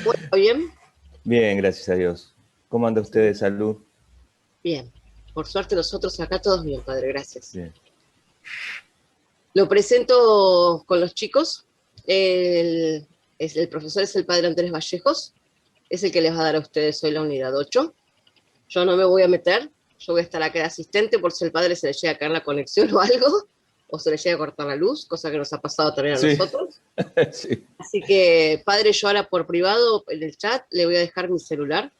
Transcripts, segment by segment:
Bueno, ¿bien? Bien, gracias a Dios. ¿Cómo anda usted de salud? Bien. Por suerte nosotros acá todos bien, padre, gracias. Bien. Lo presento con los chicos. El profesor es el padre Andrés Vallejos, es el que les va a dar a ustedes hoy la unidad 8. Yo no me voy a meter, yo voy a estar acá de asistente por si el padre se le llega a caer la conexión o algo, o se le llega a cortar la luz, cosa que nos ha pasado también a Sí, nosotros. sí. Así que, padre, yo ahora por privado en el chat le voy a dejar mi celular,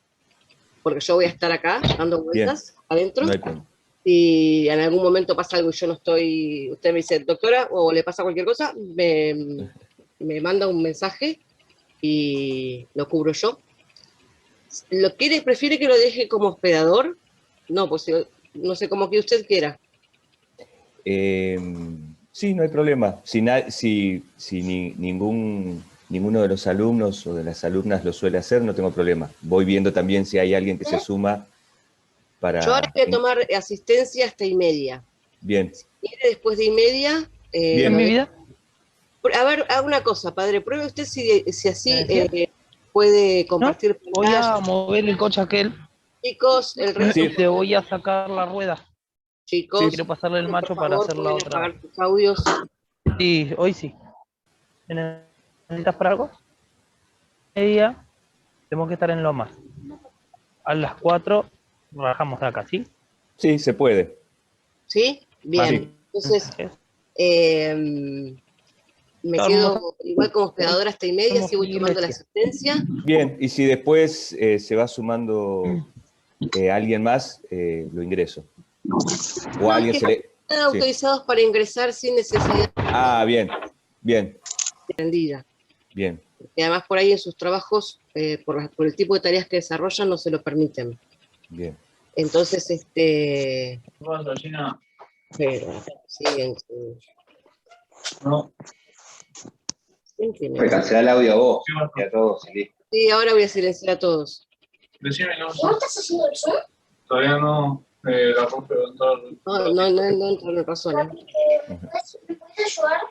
porque yo voy a estar acá dando Bien, vueltas adentro. no hay problema. Si en algún momento pasa algo y yo no estoy, usted me dice, doctora, o le pasa cualquier cosa, me manda un mensaje y lo cubro yo. ¿Prefiere que lo deje como hospedador? No, pues no sé, como que usted quiera. Eh, sí, no hay problema. Si ninguno de los alumnos o de las alumnas lo suele hacer, no tengo problema. Voy viendo también si hay alguien que se suma Yo ahora para... voy a tomar asistencia hasta y media. Bien, Si quiere, después de y media, bien. lo ¿En mi dejo. vida? A ver, haga una cosa, padre, pruebe usted si ¿Me así decía? puede ¿No? compartir Voy pantalla. a mover el coche aquel Chicos, el resto, y Sí, te voy a sacar la rueda. sí, chicos, Quiero pasarle el por macho para favor, hacer la pueden otra. apagar sus audios. Sí, hoy sí. ¿Necesitas para algo? Media, tenemos que estar en Lomas. A las 4 bajamos de acá, ¿sí? sí, se puede. ¿Sí? Sí, Bien. Entonces, eh, me Hermosa, quedo igual como hospedadora hasta y media, si voy tomando la iglesia. asistencia. bien. Y si después se va sumando alguien más, lo ingreso. O a No, es alguien que se le... están Sí. autorizados para ingresar sin necesidad Ah, bien, bien, de atendida. bien, Y además por ahí en sus trabajos, por el tipo de tareas que desarrollan, no se lo permiten. bien. Entonces, pero siguen. No. ¿Quién Me tiene? cancelé el audio a vos y a todos. ¿Sí? Sí, ahora voy a silenciar a todos. Decime, no. ¿Vos estás haciendo el Zoom? Todavía no. La rompe va a entrar un No entro en razón. ¿Me puedes ayudar?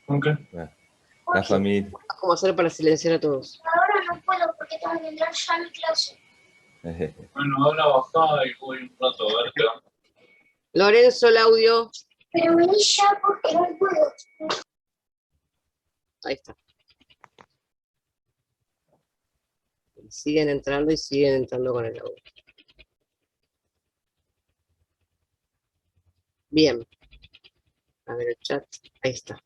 ¿Con qué? La familia. ¿Cómo hacer para silenciar a todos? Ahora no puedo porque tengo que entrar ya a mi clase. Bueno, ahora bajada y voy un rato a ver qué onda. Lorenzo, el audio. Pero vení ya porque no puedo. Ahí está. Siguen entrando y siguen entrando con el audio. Bien. A ver el chat. Ahí está.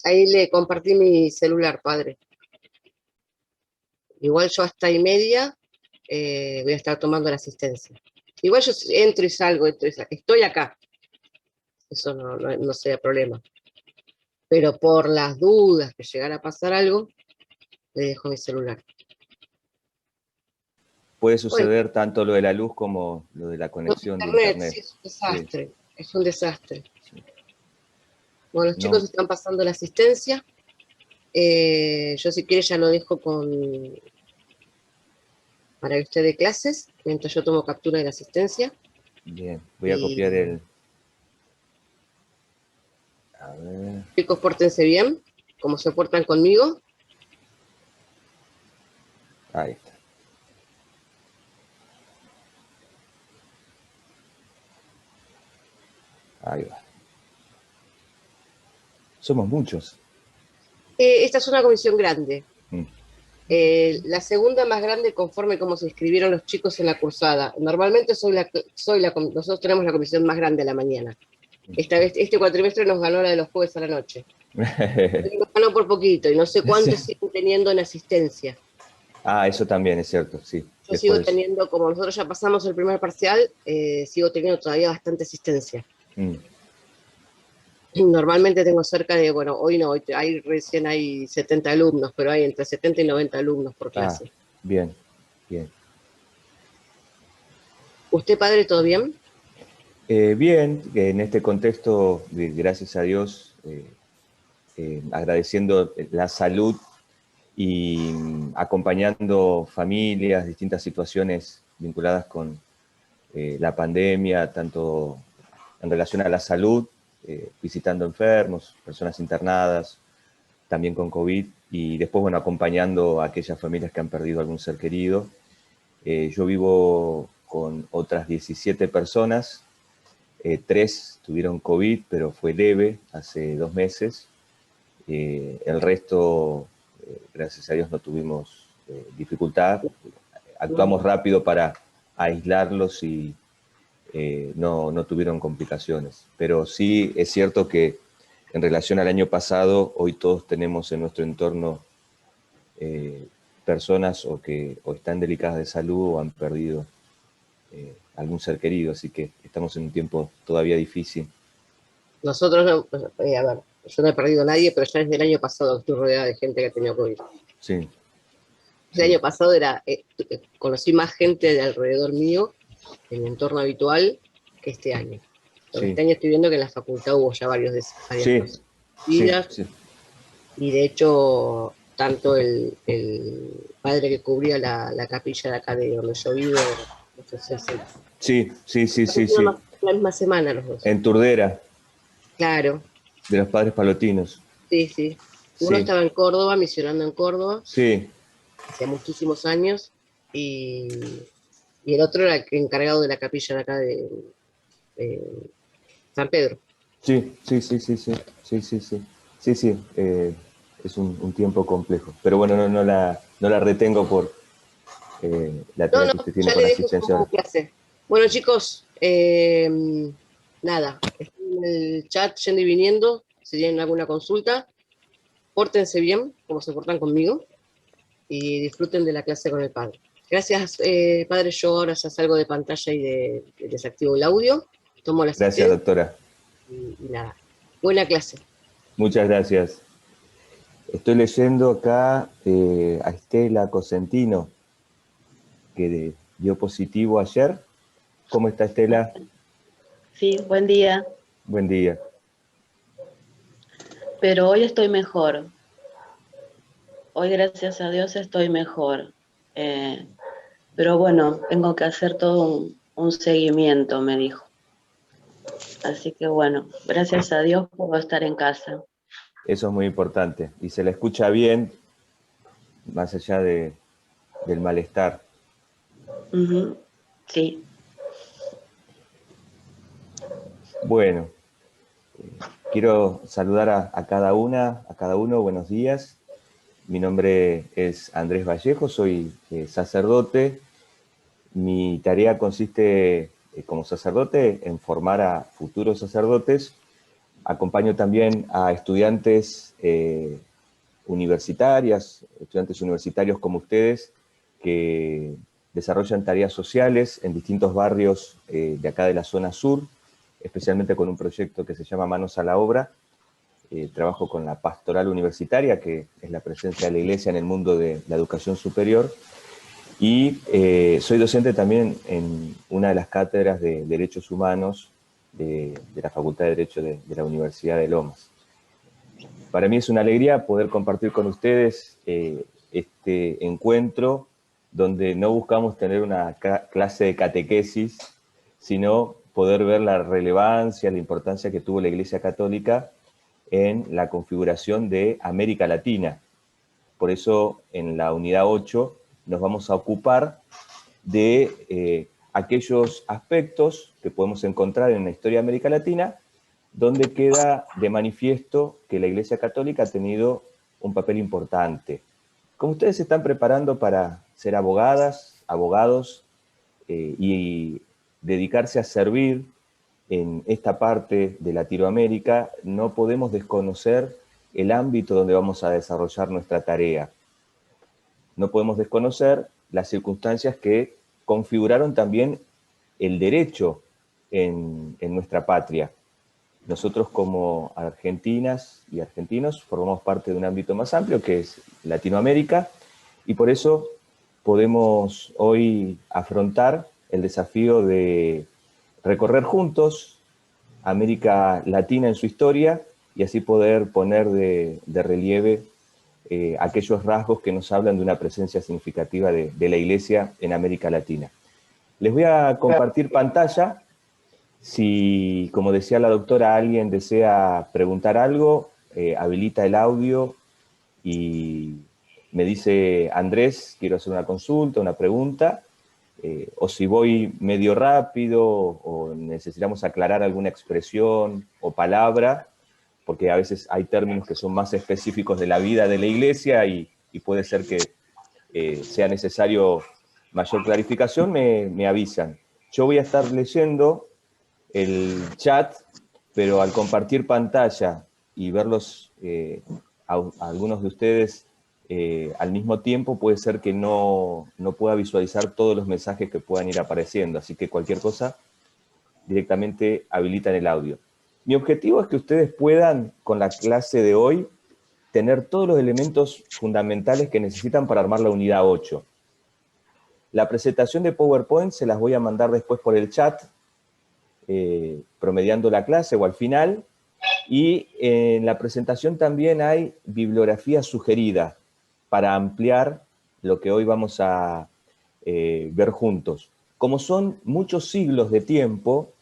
Ahí le compartí mi celular, padre. Igual yo hasta y media voy a estar tomando la asistencia. Igual yo entro y salgo, estoy acá. Eso no sea problema. Pero por las dudas que llegara a pasar algo, le dejo mi celular. Puede Bueno, suceder tanto lo de la luz como lo de la conexión de internet, internet. sí, es un desastre. Es un desastre. Sí. Bueno, los chicos No, están pasando la asistencia. Yo si quiere ya lo dejo para que usted dé clases, mientras yo tomo captura de la asistencia. bien, voy a copiar el... A ver, Chicos, pórtense bien, como se portan conmigo. ahí está. Ahí va. Somos muchos. Esta es una comisión grande. Mm. La segunda más grande conforme como se inscribieron los chicos en la cursada. Normalmente nosotros tenemos la comisión más grande a la mañana. Esta vez, este cuatrimestre nos ganó la de los jueves a la noche. Nos ganó por poquito y no sé cuántos siguen teniendo en asistencia. Ah, eso también es cierto, sí. Yo sigo Después... teniendo, como nosotros ya pasamos el primer parcial, sigo teniendo todavía bastante asistencia. Mm. Normalmente tengo cerca de, bueno, hoy no, recién hay 70 alumnos, pero hay entre 70 y 90 alumnos por clase. Bien, bien. ¿Usted, padre, todo bien? Bien, en este contexto, gracias a Dios, agradeciendo la salud y acompañando familias, distintas situaciones vinculadas con la pandemia, tanto en relación a la salud, visitando enfermos, personas internadas, también con COVID, y después, bueno, acompañando a aquellas familias que han perdido algún ser querido. Yo vivo con otras 17 personas, 3 tuvieron COVID, pero fue leve, hace 2 meses. El resto, gracias a Dios, no tuvimos dificultad. Actuamos rápido para aislarlos y no tuvieron complicaciones. Pero sí es cierto que en relación al año pasado, hoy todos tenemos en nuestro entorno personas o están delicadas de salud o han perdido algún ser querido, así que estamos en un tiempo todavía difícil. Nosotros, a ver, yo no he perdido a nadie, pero ya desde el año pasado estoy rodeada de gente que ha tenido COVID. Sí. El año pasado conocí más gente de alrededor mío, en mi entorno habitual, que este año. Sí. Este año estoy viendo que en la facultad hubo ya varias personas vidas, sí. Y de hecho, tanto el padre que cubría la capilla de acá de donde yo vivo, no sé si Sí. la misma semana los dos. En Turdera, Claro, de los padres palotinos. sí. Uno Sí. estaba en Córdoba, misionando en Córdoba, Sí, hacía muchísimos años, y el otro era el encargado de la capilla de acá de San Pedro. sí. Es un tiempo complejo. Pero bueno, no la retengo por la tarea que usted tiene Ya con le la dejo asistencia. como clase. Bueno, chicos, nada, estoy en el chat yendo y viniendo, si tienen alguna consulta, pórtense bien, como se portan conmigo, y disfruten de la clase con el padre. Gracias, padre. Yo ahora ya salgo de pantalla y desactivo el audio, tomo la Gracias, asistencia doctora. y nada. Buena clase. Muchas gracias. Estoy leyendo acá a Estela Cosentino, que dio positivo ayer. ¿Cómo está, Estela? Sí, buen día. Buen día. Pero hoy estoy mejor. Hoy, gracias a Dios, estoy mejor. Pero bueno, tengo que hacer todo un seguimiento, me dijo. Así que bueno, gracias a Dios puedo estar en casa. Eso es muy importante. Y se la escucha bien, más allá del malestar. Ujú, sí. Bueno, quiero saludar a cada uno, buenos días. Mi nombre es Andrés Vallejo, soy sacerdote. Mi tarea consiste, como sacerdote, en formar a futuros sacerdotes. Acompaño también a estudiantes universitarios como ustedes, que desarrollan tareas sociales en distintos barrios de acá de la zona sur, especialmente con un proyecto que se llama Manos a la Obra. Trabajo con la pastoral universitaria, que es la presencia de la Iglesia en el mundo de la educación superior, y soy docente también en una de las cátedras de Derechos Humanos de la Facultad de Derecho de la Universidad de Lomas. Para mí es una alegría poder compartir con ustedes este encuentro donde no buscamos tener una clase de catequesis, sino poder ver la relevancia, la importancia que tuvo la Iglesia Católica en la configuración de América Latina. Por eso, en la unidad 8 nos vamos a ocupar de aquellos aspectos que podemos encontrar en la historia de América Latina, donde queda de manifiesto que la Iglesia Católica ha tenido un papel importante. Como ustedes se están preparando para ser abogadas, abogados, y dedicarse a servir en esta parte de Latinoamérica, no podemos desconocer el ámbito donde vamos a desarrollar nuestra tarea. No podemos desconocer las circunstancias que configuraron también el derecho en nuestra patria. Nosotros como argentinas y argentinos formamos parte de un ámbito más amplio que es Latinoamérica, y por eso podemos hoy afrontar el desafío de recorrer juntos América Latina en su historia y así poder poner de relieve aquellos rasgos que nos hablan de una presencia significativa de la Iglesia en América Latina. Les voy a compartir pantalla. Si, como decía la doctora, alguien desea preguntar algo, habilita el audio y me dice, Andrés, quiero hacer una consulta, una pregunta, o si voy medio rápido o necesitamos aclarar alguna expresión o palabra, porque a veces hay términos que son más específicos de la vida de la Iglesia y puede ser que sea necesario mayor clarificación, me avisan. Yo voy a estar leyendo el chat, pero al compartir pantalla y verlos a algunos de ustedes al mismo tiempo, puede ser que no pueda visualizar todos los mensajes que puedan ir apareciendo, así que cualquier cosa, directamente habilitan el audio. Mi objetivo es que ustedes puedan, con la clase de hoy, tener todos los elementos fundamentales que necesitan para armar la unidad 8. La presentación de PowerPoint se las voy a mandar después por el chat, promediando la clase o al final, y en la presentación también hay bibliografía sugerida para ampliar lo que hoy vamos a ver juntos. Como son muchos siglos de tiempo,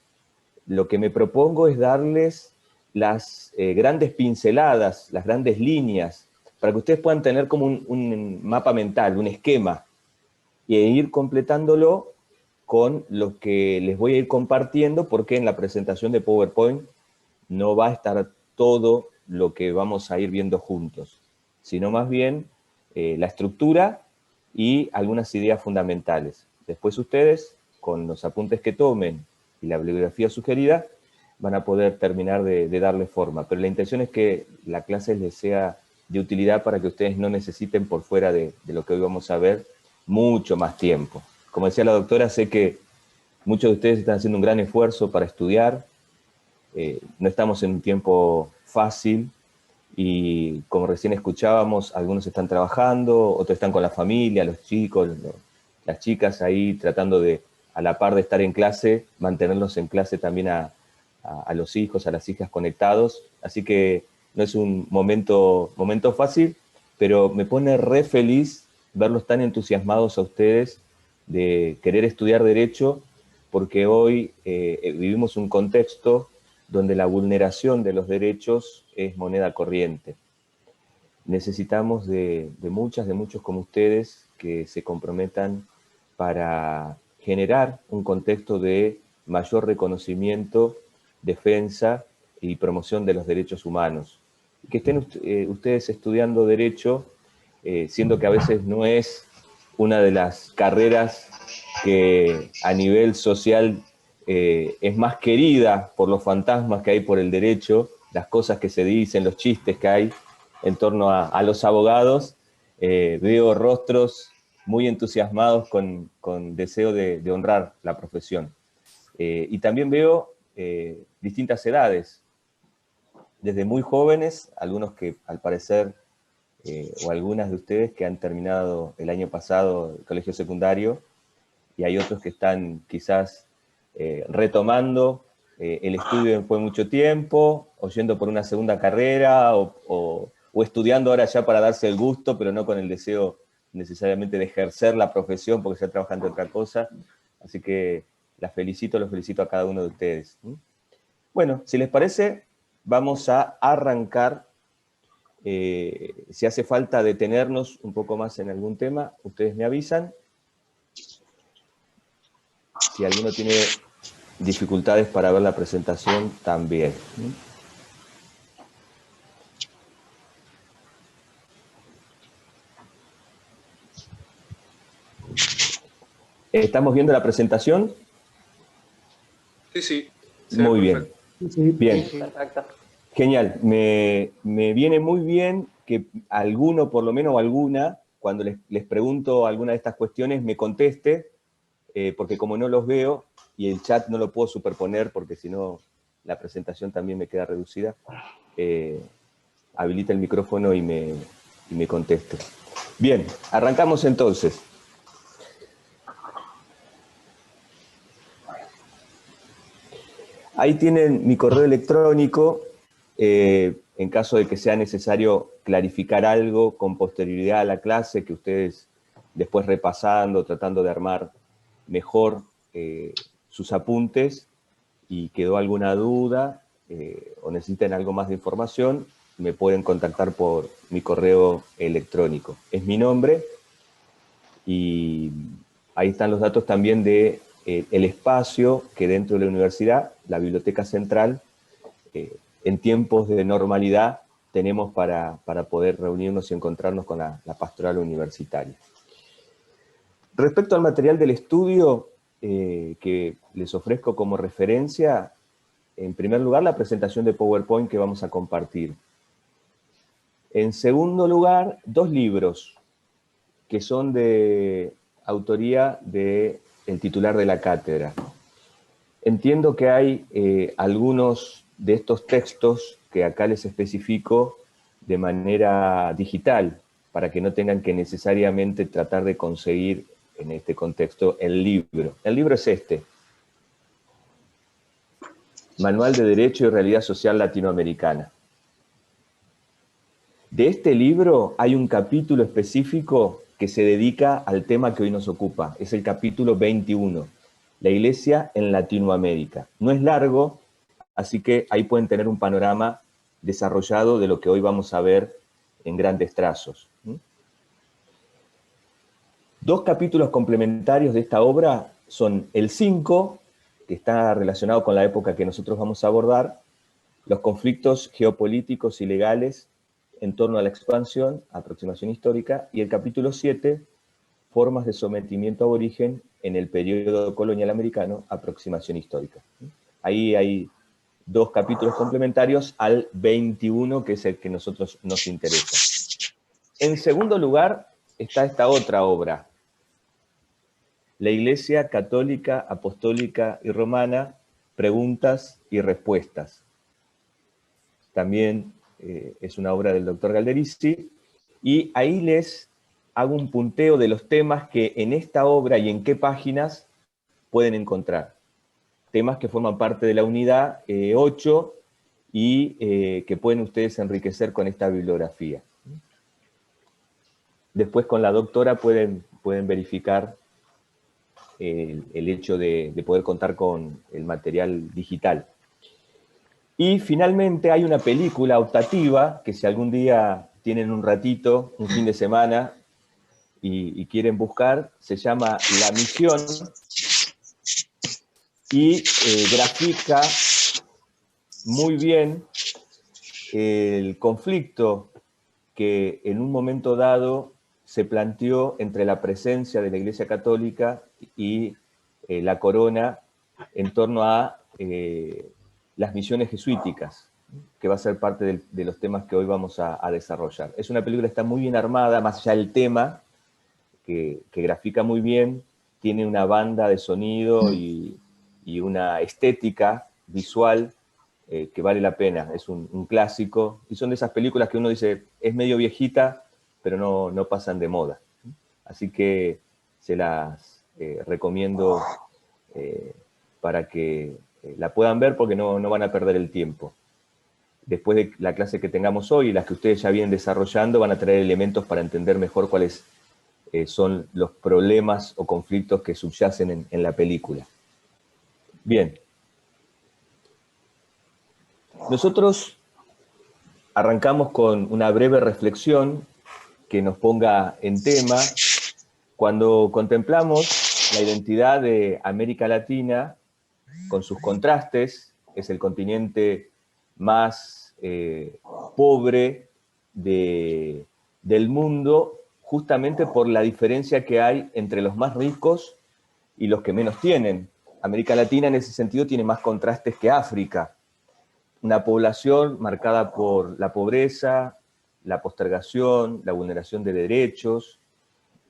lo que me propongo es darles las grandes pinceladas, las grandes líneas, para que ustedes puedan tener como un mapa mental, un esquema, e ir completándolo con lo que les voy a ir compartiendo, porque en la presentación de PowerPoint no va a estar todo lo que vamos a ir viendo juntos, sino más bien la estructura y algunas ideas fundamentales. Después ustedes, con los apuntes que tomen y la bibliografía sugerida, van a poder terminar de darle forma. Pero la intención es que la clase les sea de utilidad para que ustedes no necesiten por fuera de lo que hoy vamos a ver mucho más tiempo. Como decía la doctora, sé que muchos de ustedes están haciendo un gran esfuerzo para estudiar, no estamos en un tiempo fácil y como recién escuchábamos, algunos están trabajando, otros están con la familia, los chicos, las chicas ahí tratando de, a la par de estar en clase, mantenerlos en clase también a los hijos, a las hijas conectados. Así que no es un momento fácil, pero me pone re feliz verlos tan entusiasmados a ustedes de querer estudiar Derecho, porque hoy vivimos un contexto donde la vulneración de los derechos es moneda corriente. Necesitamos de muchos como ustedes que se comprometan para generar un contexto de mayor reconocimiento, defensa y promoción de los derechos humanos. Que estén ustedes estudiando Derecho, siendo que a veces no es una de las carreras que a nivel social es más querida por los fantasmas que hay por el derecho, las cosas que se dicen, los chistes que hay en torno a los abogados. Veo rostros muy entusiasmados con deseo de honrar la profesión. Y también veo distintas edades, desde muy jóvenes, algunos que al parecer, o algunas de ustedes que han terminado el año pasado el colegio secundario, y hay otros que están quizás retomando el estudio después de mucho tiempo, o yendo por una segunda carrera, o estudiando ahora ya para darse el gusto, pero no con el deseo necesariamente de ejercer la profesión, porque ya trabajan de otra cosa. Así que los felicito a cada uno de ustedes. Bueno, si les parece, vamos a arrancar. Si hace falta detenernos un poco más en algún tema, ustedes me avisan. Si alguno tiene dificultades para ver la presentación, también. ¿Estamos viendo la presentación? Sí. Muy bien. Bien. Perfecto. Genial. Me viene muy bien que alguno, por lo menos, o alguna, cuando les pregunto alguna de estas cuestiones, me conteste, porque como no los veo, y el chat no lo puedo superponer, porque si no, la presentación también me queda reducida, habilita el micrófono y me conteste. Bien, arrancamos entonces. Ahí tienen mi correo electrónico. en caso de que sea necesario clarificar algo con posterioridad a la clase, que ustedes después repasando, tratando de armar mejor sus apuntes, y quedó alguna duda o necesitan algo más de información, me pueden contactar por mi correo electrónico. Es mi nombre, y ahí están los datos también de el espacio que dentro de la universidad, la Biblioteca Central, en tiempos de normalidad tenemos para poder reunirnos y encontrarnos con la pastoral universitaria. Respecto al material del estudio que les ofrezco como referencia, en primer lugar la presentación de PowerPoint que vamos a compartir. En segundo lugar, 2 libros que son de autoría del titular de la cátedra. Entiendo que hay algunos de estos textos que acá les especifico de manera digital, para que no tengan que necesariamente tratar de conseguir en este contexto el libro. El libro es este: Manual de Derecho y Realidad Social Latinoamericana. De este libro hay un capítulo específico que se dedica al tema que hoy nos ocupa. Es el capítulo 21, la Iglesia en Latinoamérica. No es largo, así que ahí pueden tener un panorama desarrollado de lo que hoy vamos a ver en grandes trazos. 2 capítulos complementarios de esta obra son el 5, que está relacionado con la época que nosotros vamos a abordar, los conflictos geopolíticos y legales en torno a la expansión, aproximación histórica, y el capítulo 7, formas de sometimiento aborigen en el periodo colonial americano, aproximación histórica. Ahí hay 2 capítulos complementarios al 21, que es el que a nosotros nos interesa. En segundo lugar está esta otra obra, La Iglesia Católica, Apostólica y Romana, preguntas y respuestas. También es una obra del doctor Galderisi, y ahí les hago un punteo de los temas que en esta obra y en qué páginas pueden encontrar. Temas que forman parte de la unidad 8 y que pueden ustedes enriquecer con esta bibliografía. Después con la doctora pueden verificar el hecho de poder contar con el material digital. Y finalmente hay una película optativa que si algún día tienen un ratito, un fin de semana, y quieren buscar, se llama La Misión, y grafica muy bien el conflicto que en un momento dado se planteó entre la presencia de la Iglesia Católica y la corona en torno a las misiones jesuíticas, que va a ser parte de los temas que hoy vamos a desarrollar. Es una película que está muy bien armada, más allá del tema, que grafica muy bien, tiene una banda de sonido y una estética visual que vale la pena. Es un clásico, y son de esas películas que uno dice, es medio viejita, pero no pasan de moda. Así que se las recomiendo para que la puedan ver, porque no van a perder el tiempo. Después de la clase que tengamos hoy y las que ustedes ya vienen desarrollando, van a traer elementos para entender mejor cuáles son los problemas o conflictos que subyacen en la película. Bien. Nosotros arrancamos con una breve reflexión que nos ponga en tema. Cuando contemplamos la identidad de América Latina, con sus contrastes, es el continente más pobre del mundo, justamente por la diferencia que hay entre los más ricos y los que menos tienen. América Latina en ese sentido tiene más contrastes que África. Una población marcada por la pobreza, la postergación, la vulneración de derechos.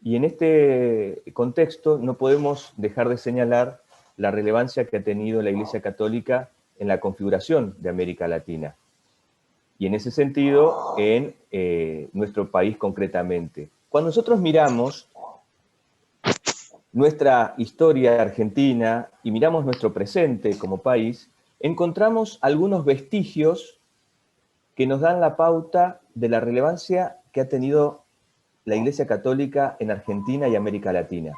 Y en este contexto no podemos dejar de señalar la relevancia que ha tenido la Iglesia Católica en la configuración de América Latina. Y en ese sentido, en nuestro país concretamente. Cuando nosotros miramos nuestra historia argentina y miramos nuestro presente como país, encontramos algunos vestigios que nos dan la pauta de la relevancia que ha tenido la Iglesia Católica en Argentina y América Latina.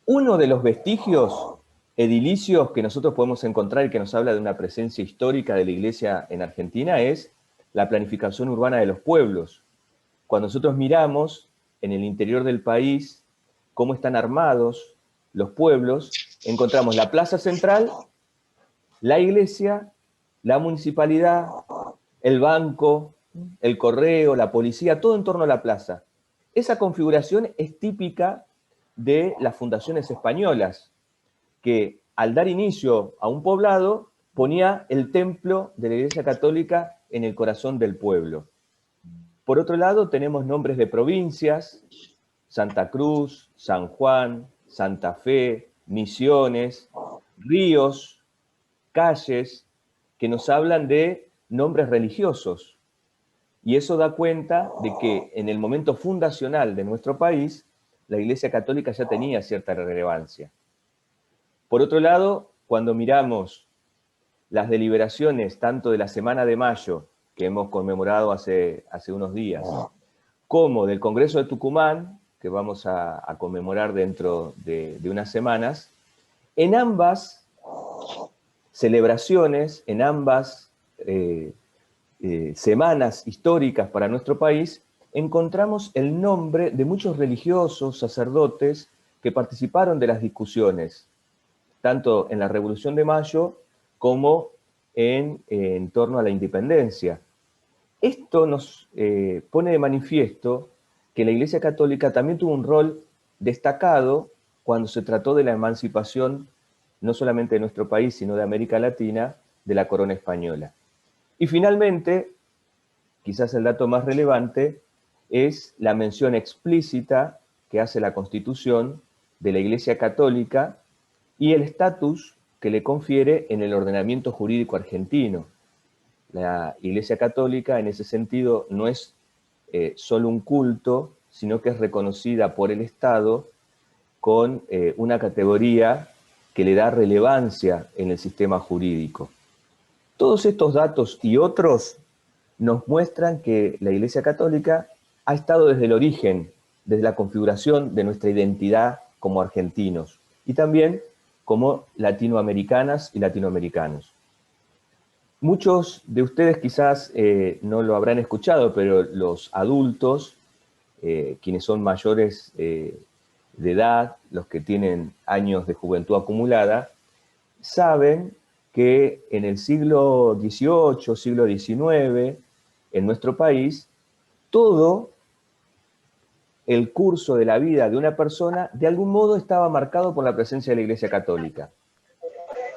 Uno de los vestigios edilicios que nosotros podemos encontrar y que nos habla de una presencia histórica de la Iglesia en Argentina es la planificación urbana de los pueblos. Cuando nosotros miramos en el interior del país cómo están armados los pueblos, encontramos la plaza central, la iglesia, la municipalidad, el banco, el correo, la policía, todo en torno a la plaza. Esa configuración es típica de las fundaciones españolas, que al dar inicio a un poblado ponía el templo de la Iglesia Católica en el corazón del pueblo. Por otro lado, tenemos nombres de provincias: Santa Cruz, San Juan, Santa Fe, Misiones, ríos, calles, que nos hablan de nombres religiosos. Y eso da cuenta de que en el momento fundacional de nuestro país, la Iglesia Católica ya tenía cierta relevancia. Por otro lado, cuando miramos las deliberaciones tanto de la Semana de Mayo, que hemos conmemorado hace unos días, como del Congreso de Tucumán, que vamos a conmemorar dentro de unas semanas, en ambas celebraciones, en ambas semanas históricas para nuestro país, encontramos el nombre de muchos religiosos, sacerdotes, que participaron de las discusiones, tanto en la Revolución de Mayo como en torno a la independencia. Esto nos pone de manifiesto que la Iglesia Católica también tuvo un rol destacado cuando se trató de la emancipación, no solamente de nuestro país, sino de América Latina, de la corona española. Y finalmente, quizás el dato más relevante, es la mención explícita que hace la Constitución de la Iglesia Católica y el estatus que le confiere en el ordenamiento jurídico argentino. La Iglesia Católica, en ese sentido, no es solo un culto, sino que es reconocida por el Estado con una categoría que le da relevancia en el sistema jurídico. Todos estos datos y otros nos muestran que la Iglesia Católica ha estado desde el origen, desde la configuración de nuestra identidad como argentinos y también como latinoamericanas y latinoamericanos. Muchos de ustedes quizás no lo habrán escuchado, pero los adultos, quienes son mayores de edad, los que tienen años de juventud acumulada, saben que en el siglo XVIII, siglo XIX, en nuestro país, todo el curso de la vida de una persona de algún modo estaba marcado por la presencia de la Iglesia Católica.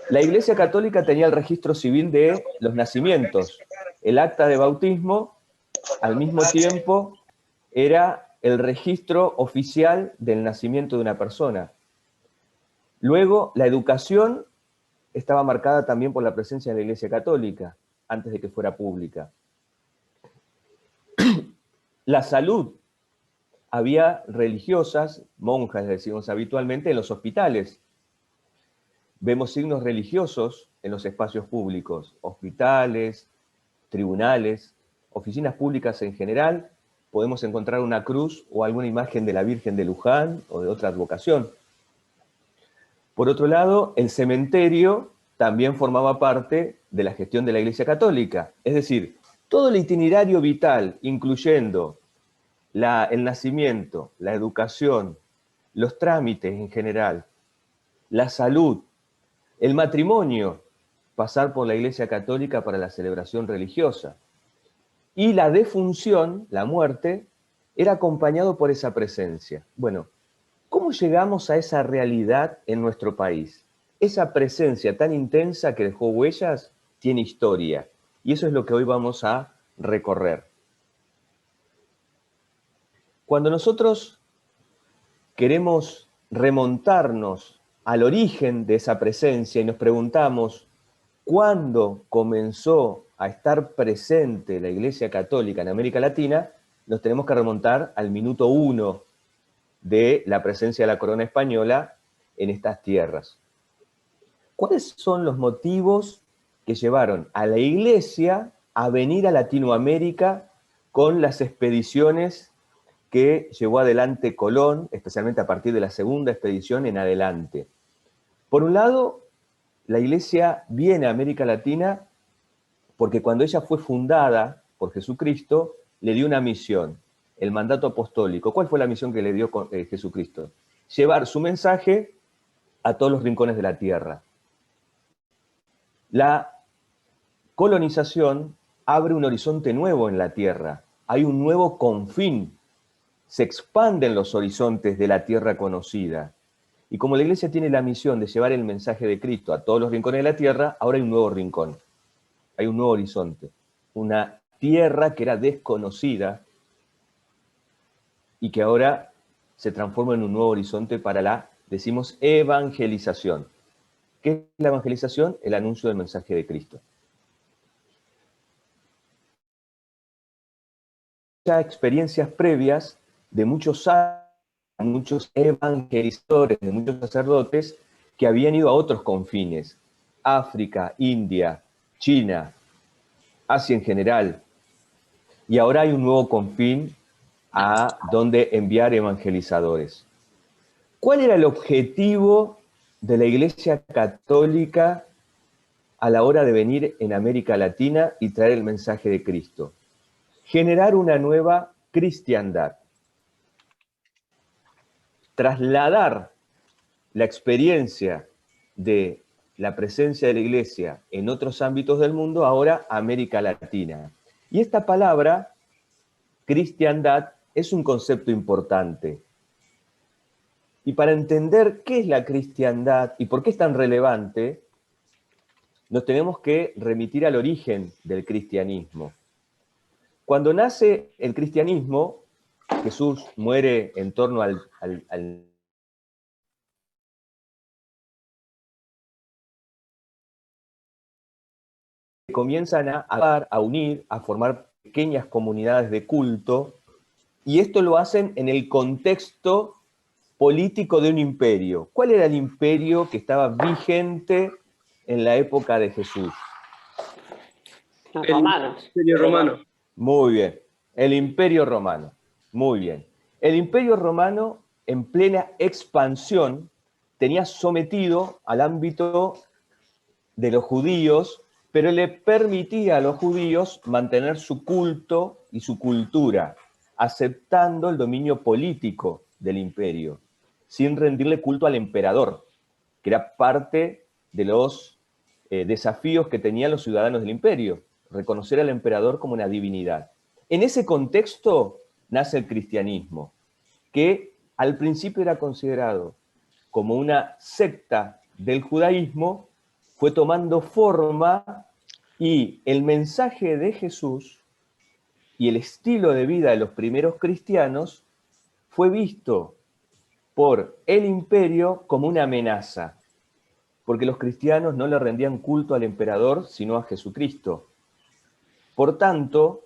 La Iglesia Católica tenía el registro civil de los nacimientos. El acta de bautismo, al mismo tiempo, era el registro oficial del nacimiento de una persona. Luego, la educación estaba marcada también por la presencia de la Iglesia Católica, antes de que fuera pública. La salud. Había religiosas, monjas, decimos habitualmente, en los hospitales. Vemos signos religiosos en los espacios públicos, hospitales, tribunales, oficinas públicas en general. Podemos encontrar una cruz o alguna imagen de la Virgen de Luján o de otra advocación. Por otro lado, el cementerio también formaba parte de la gestión de la Iglesia Católica. Es decir, todo el itinerario vital, incluyendo el nacimiento, la educación, los trámites en general, la salud, el matrimonio, pasar por la Iglesia Católica para la celebración religiosa. Y la defunción, la muerte, era acompañado por esa presencia. Bueno, ¿cómo llegamos a esa realidad en nuestro país? Esa presencia tan intensa que dejó huellas tiene historia. Y eso es lo que hoy vamos a recorrer. Cuando nosotros queremos remontarnos al origen de esa presencia y nos preguntamos cuándo comenzó a estar presente la Iglesia Católica en América Latina, nos tenemos que remontar al minuto 1 de la presencia de la corona española en estas tierras. ¿Cuáles son los motivos que llevaron a la Iglesia a venir a Latinoamérica con las expediciones que llevó adelante Colón, especialmente a partir de la segunda expedición en adelante. Por un lado, la Iglesia viene a América Latina porque cuando ella fue fundada por Jesucristo, le dio una misión, el mandato apostólico. ¿Cuál fue la misión que le dio Jesucristo? Llevar su mensaje a todos los rincones de la tierra. La colonización abre un horizonte nuevo en la tierra. Hay un nuevo confín. Se expanden los horizontes de la tierra conocida. Y como la Iglesia tiene la misión de llevar el mensaje de Cristo a todos los rincones de la tierra, ahora hay un nuevo rincón. Hay un nuevo horizonte. Una tierra que era desconocida y que ahora se transforma en un nuevo horizonte para la, decimos, evangelización. ¿Qué es la evangelización? El anuncio del mensaje de Cristo. Ya experiencias previas de muchos evangelizadores, de muchos sacerdotes que habían ido a otros confines, África, India, China, Asia en general, y ahora hay un nuevo confín a donde enviar evangelizadores. ¿Cuál era el objetivo de la Iglesia Católica a la hora de venir en América Latina y traer el mensaje de Cristo? Generar una nueva cristiandad. Trasladar la experiencia de la presencia de la Iglesia en otros ámbitos del mundo ahora a América Latina. Y esta palabra, cristiandad, es un concepto importante. Y para entender qué es la cristiandad y por qué es tan relevante, nos tenemos que remitir al origen del cristianismo. Cuando nace el cristianismo, Jesús muere en torno al comienzan a unir, a formar pequeñas comunidades de culto, y esto lo hacen en el contexto político de un imperio. ¿Cuál era el imperio que estaba vigente en la época de Jesús? Los romanos. El Imperio Romano. Muy bien, el Imperio Romano. Muy bien. El Imperio Romano, en plena expansión, tenía sometido al ámbito de los judíos, pero le permitía a los judíos mantener su culto y su cultura, aceptando el dominio político del imperio, sin rendirle culto al emperador, que era parte de los desafíos que tenían los ciudadanos del imperio, reconocer al emperador como una divinidad. En ese contexto nace el cristianismo, que al principio era considerado como una secta del judaísmo, fue tomando forma y el mensaje de Jesús y el estilo de vida de los primeros cristianos fue visto por el imperio como una amenaza, porque los cristianos no le rendían culto al emperador, sino a Jesucristo. Por tanto,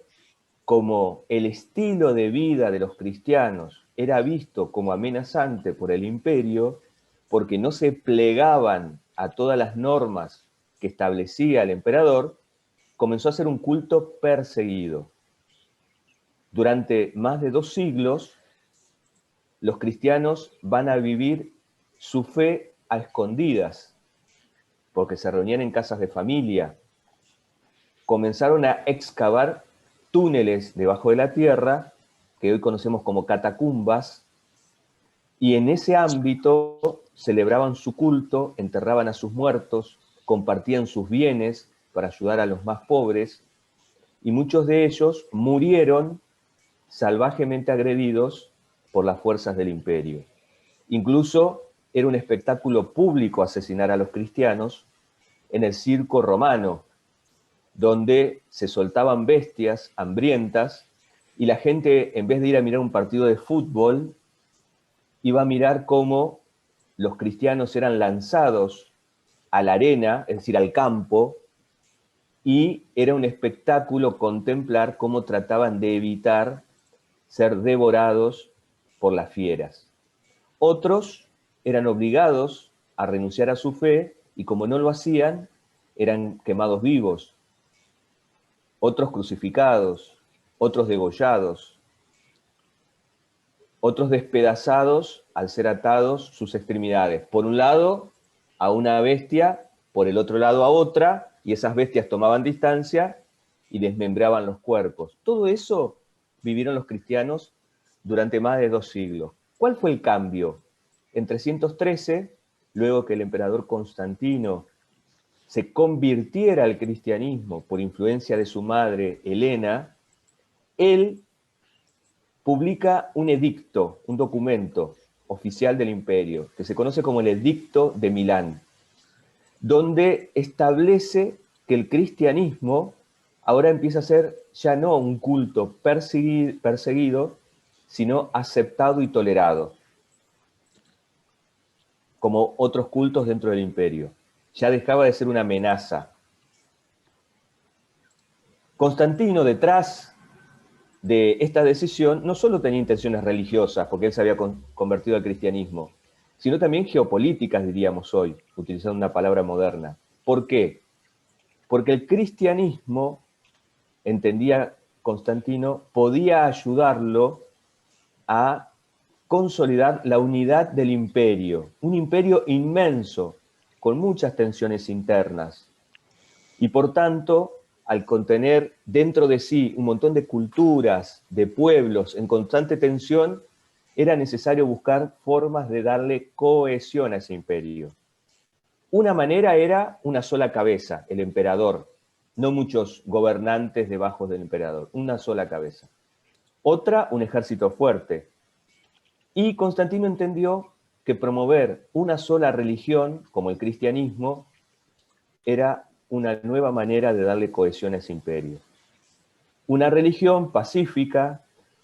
como el estilo de vida de los cristianos era visto como amenazante por el imperio, porque no se plegaban a todas las normas que establecía el emperador, comenzó a ser un culto perseguido. Durante más de 2 siglos, los cristianos van a vivir su fe a escondidas, porque se reunían en casas de familia, comenzaron a excavar túneles debajo de la tierra, que hoy conocemos como catacumbas, y en ese ámbito celebraban su culto, enterraban a sus muertos, compartían sus bienes para ayudar a los más pobres, y muchos de ellos murieron salvajemente agredidos por las fuerzas del imperio. Incluso era un espectáculo público asesinar a los cristianos en el circo romano, donde se soltaban bestias hambrientas y la gente, en vez de ir a mirar un partido de fútbol, iba a mirar cómo los cristianos eran lanzados a la arena, es decir, al campo, y era un espectáculo contemplar cómo trataban de evitar ser devorados por las fieras. Otros eran obligados a renunciar a su fe y como no lo hacían, eran quemados vivos. otros crucificados, otros degollados, otros despedazados al ser atados sus extremidades. Por un lado, a una bestia, por el otro lado a otra, y esas bestias tomaban distancia y desmembraban los cuerpos. Todo eso vivieron los cristianos durante más de 2 siglos. ¿Cuál fue el cambio? En 313, luego que el emperador Constantino se convirtiera al cristianismo por influencia de su madre Helena, él publica un edicto, un documento oficial del imperio, que se conoce como el Edicto de Milán, donde establece que el cristianismo ahora empieza a ser ya no un culto perseguido, sino aceptado y tolerado, como otros cultos dentro del imperio. Ya dejaba de ser una amenaza. Constantino, detrás de esta decisión, no solo tenía intenciones religiosas, porque él se había convertido al cristianismo, sino también geopolíticas, diríamos hoy, utilizando una palabra moderna. ¿Por qué? Porque el cristianismo, entendía Constantino, podía ayudarlo a consolidar la unidad del imperio, un imperio inmenso, con muchas tensiones internas. Y por tanto, al contener dentro de sí un montón de culturas, de pueblos en constante tensión, era necesario buscar formas de darle cohesión a ese imperio. Una manera era una sola cabeza, el emperador, no muchos gobernantes debajo del emperador, una sola cabeza. Otra, un ejército fuerte. Y Constantino entendió que promover una sola religión, como el cristianismo, era una nueva manera de darle cohesión a ese imperio. Una religión pacífica,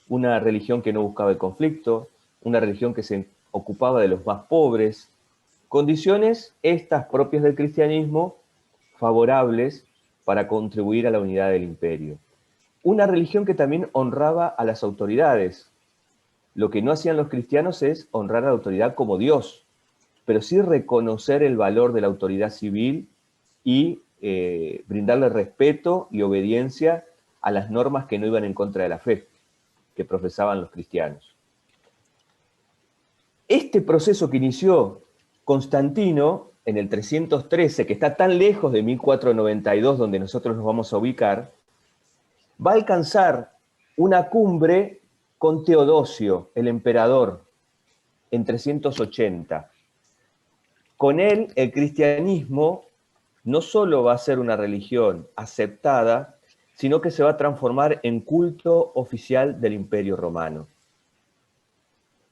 una religión que no buscaba el conflicto, una religión que se ocupaba de los más pobres, condiciones estas propias del cristianismo, favorables para contribuir a la unidad del imperio. Una religión que también honraba a las autoridades. Lo que no hacían los cristianos es honrar a la autoridad como Dios, pero sí reconocer el valor de la autoridad civil y brindarle respeto y obediencia a las normas que no iban en contra de la fe que profesaban los cristianos. Este proceso que inició Constantino en el 313, que está tan lejos de 1492, donde nosotros nos vamos a ubicar, va a alcanzar una cumbre con Teodosio, el emperador, en 380. Con él, el cristianismo no solo va a ser una religión aceptada, sino que se va a transformar en culto oficial del Imperio Romano.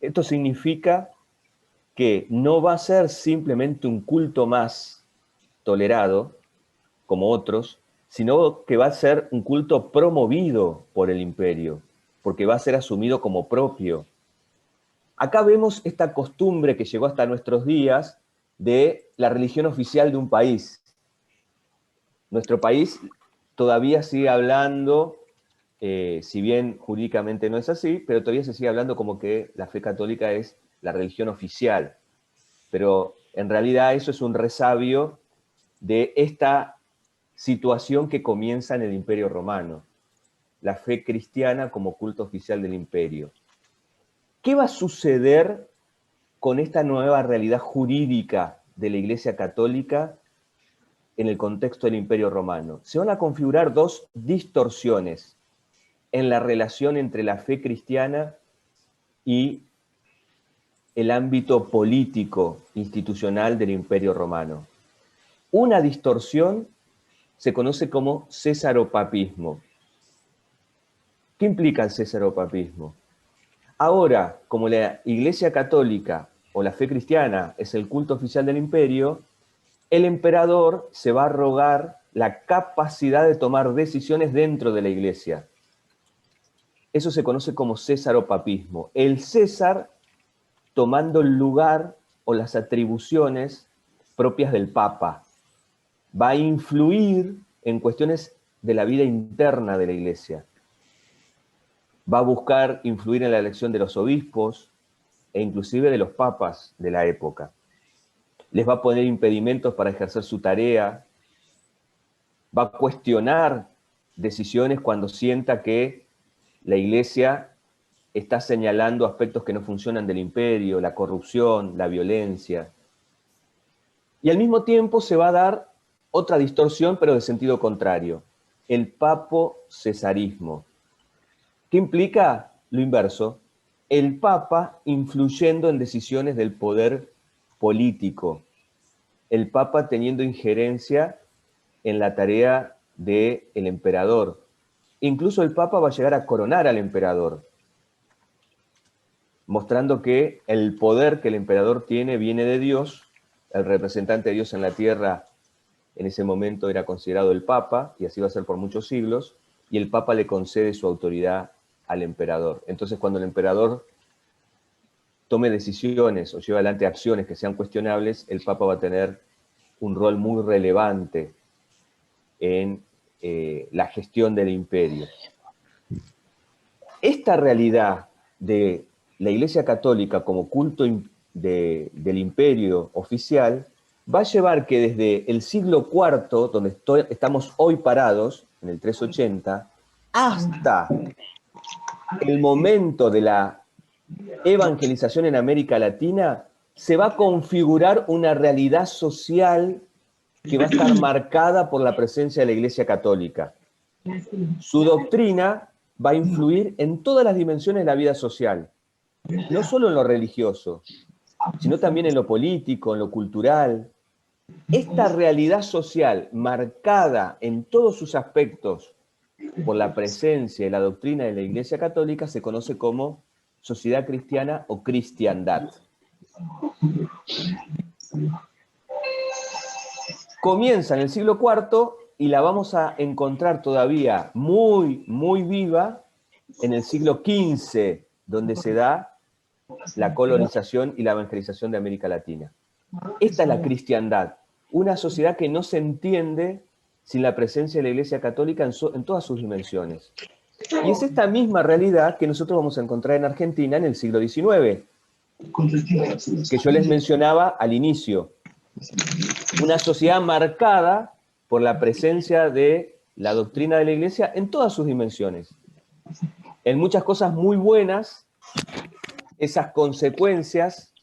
Esto significa que no va a ser simplemente un culto más tolerado, como otros, sino que va a ser un culto promovido por el imperio, porque va a ser asumido como propio. Acá vemos esta costumbre que llegó hasta nuestros días de la religión oficial de un país. Nuestro país todavía sigue hablando, si bien jurídicamente no es así, pero todavía se sigue hablando como que la fe católica es la religión oficial. Pero en realidad eso es un resabio de esta situación que comienza en el Imperio Romano. La fe cristiana como culto oficial del imperio. ¿Qué va a suceder con esta nueva realidad jurídica de la Iglesia Católica en el contexto del Imperio Romano? Se van a configurar dos distorsiones en la relación entre la fe cristiana y el ámbito político institucional del Imperio Romano. Una distorsión se conoce como cesaropapismo. ¿Qué implica el cesaropapismo? Ahora, como la Iglesia Católica o la fe cristiana es el culto oficial del imperio, el emperador se va a arrogar la capacidad de tomar decisiones dentro de la Iglesia. Eso se conoce como cesaropapismo. El César tomando el lugar o las atribuciones propias del Papa. Va a influir en cuestiones de la vida interna de la Iglesia. Va a buscar influir en la elección de los obispos e inclusive de los papas de la época. Les va a poner impedimentos para ejercer su tarea. Va a cuestionar decisiones cuando sienta que la Iglesia está señalando aspectos que no funcionan del imperio, la corrupción, la violencia. Y al mismo tiempo se va a dar otra distorsión, pero de sentido contrario, el papo-cesarismo. ¿Qué implica? Lo inverso, el Papa influyendo en decisiones del poder político, el Papa teniendo injerencia en la tarea del emperador. Incluso el Papa va a llegar a coronar al emperador, mostrando que el poder que el emperador tiene viene de Dios, el representante de Dios en la tierra en ese momento era considerado el Papa, y así va a ser por muchos siglos, y el Papa le concede su autoridad al emperador. Entonces, cuando el emperador tome decisiones o lleve adelante acciones que sean cuestionables, el Papa va a tener un rol muy relevante en la gestión del imperio. Esta realidad de la Iglesia Católica como culto del imperio oficial va a llevar que desde el siglo IV, donde estamos hoy parados, en el 380, hasta el momento de la evangelización en América Latina, se va a configurar una realidad social que va a estar marcada por la presencia de la Iglesia Católica. Su doctrina va a influir en todas las dimensiones de la vida social, no solo en lo religioso, sino también en lo político, en lo cultural. Esta realidad social, marcada en todos sus aspectos por la presencia y la doctrina de la Iglesia Católica, se conoce como sociedad cristiana o cristiandad. Comienza en el siglo IV y la vamos a encontrar todavía muy, muy viva en el siglo XV, donde se da la colonización y la evangelización de América Latina. Esta es la cristiandad, una sociedad que no se entiende sin la presencia de la Iglesia Católica en todas sus dimensiones. Y es esta misma realidad que nosotros vamos a encontrar en Argentina en el siglo XIX, que yo les mencionaba al inicio. Una sociedad marcada por la presencia de la doctrina de la Iglesia en todas sus dimensiones. En muchas cosas muy buenas, esas consecuencias,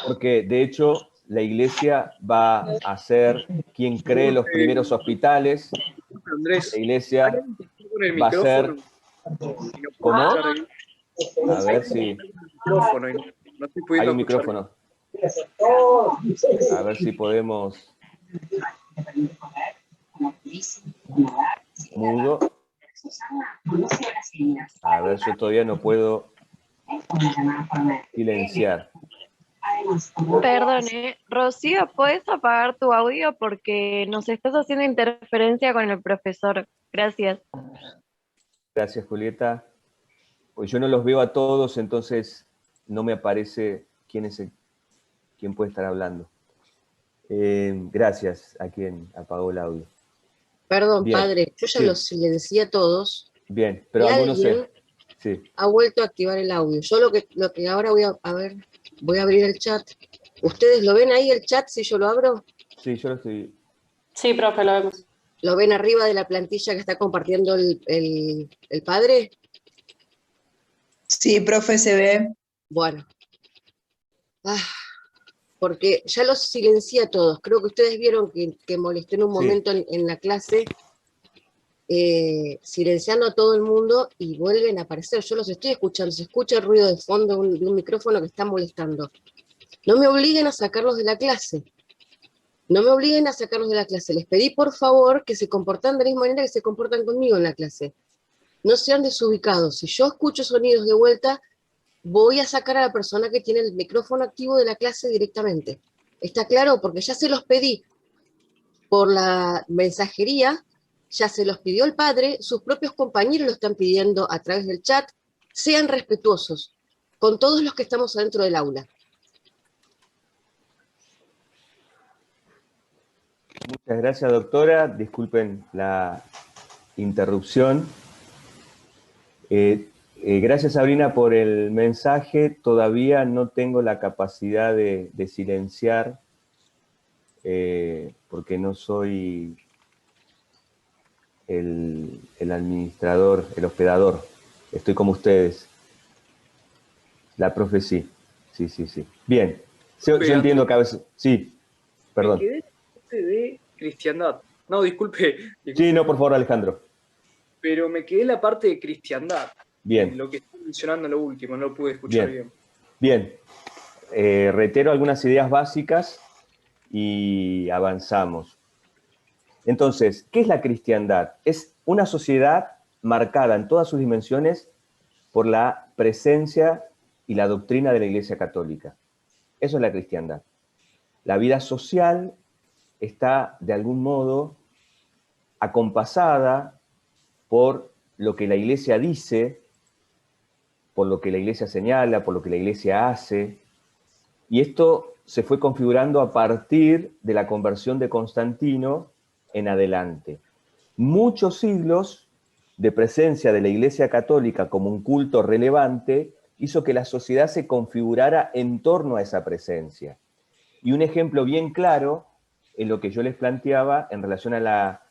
porque de hecho la Iglesia va a ser quien cree los primeros hospitales, Andrés, la Iglesia con el va a ser... ¿Cómo? A ver si... Micrófono, y no estoy pudiendo Hay un escuchar. micrófono. A ver si podemos... Mudo. A ver, yo todavía no puedo silenciar. Perdón, Rocío, ¿puedes apagar tu audio? Porque nos estás haciendo interferencia con el profesor. Gracias. Gracias, Julieta. Pues yo no los veo a todos, entonces no me aparece quién puede estar hablando. Gracias a quien apagó el audio. Perdón, Bien, padre, yo ya sí. los silencié a todos. Bien, pero y algunos alguien sí. ha vuelto a activar el audio. Yo lo que ahora voy a ver, voy a abrir el chat. ¿Ustedes lo ven ahí el chat si yo lo abro? Sí, yo lo estoy... Sí, profe, lo vemos. ¿Lo ven arriba de la plantilla que está compartiendo el padre? Sí, profe, se ve. Bueno. Porque ya los silencié a todos. Creo que ustedes vieron que molesté en un momento en la clase, silenciando a todo el mundo y vuelven a aparecer. Yo los estoy escuchando, se escucha el ruido de fondo de un micrófono que está molestando. No me obliguen a sacarlos de la clase. No me obliguen a sacarlos de la clase. Les pedí, por favor, que se comporten de la misma manera que se comportan conmigo en la clase. No sean desubicados. Si yo escucho sonidos de vuelta, voy a sacar a la persona que tiene el micrófono activo de la clase directamente. ¿Está claro? Porque ya se los pedí por la mensajería, ya se los pidió el padre, sus propios compañeros lo están pidiendo a través del chat. Sean respetuosos con todos los que estamos adentro del aula. Muchas gracias, doctora. Disculpen la interrupción. Gracias, Sabrina, por el mensaje. Todavía no tengo la capacidad de silenciar, porque no soy el administrador, el hospedador. Estoy como ustedes. La profe sí. Sí. Bien. Yo entiendo que a veces... Sí, perdón. Me quedé en la parte de cristiandad. No, disculpe. Sí, no, por favor, Alejandro. Pero me quedé en la parte de cristiandad. Bien. Lo que está mencionando en lo último, no lo pude escuchar bien. Bien. Reitero algunas ideas básicas y avanzamos. Entonces, ¿qué es la cristiandad? Es una sociedad marcada en todas sus dimensiones por la presencia y la doctrina de la Iglesia Católica. Eso es la cristiandad. La vida social está, de algún modo, acompasada por lo que la Iglesia dice, por lo que la Iglesia señala, por lo que la Iglesia hace. Y esto se fue configurando a partir de la conversión de Constantino en adelante. Muchos siglos de presencia de la Iglesia Católica como un culto relevante hizo que la sociedad se configurara en torno a esa presencia. Y un ejemplo bien claro es lo que yo les planteaba en relación a la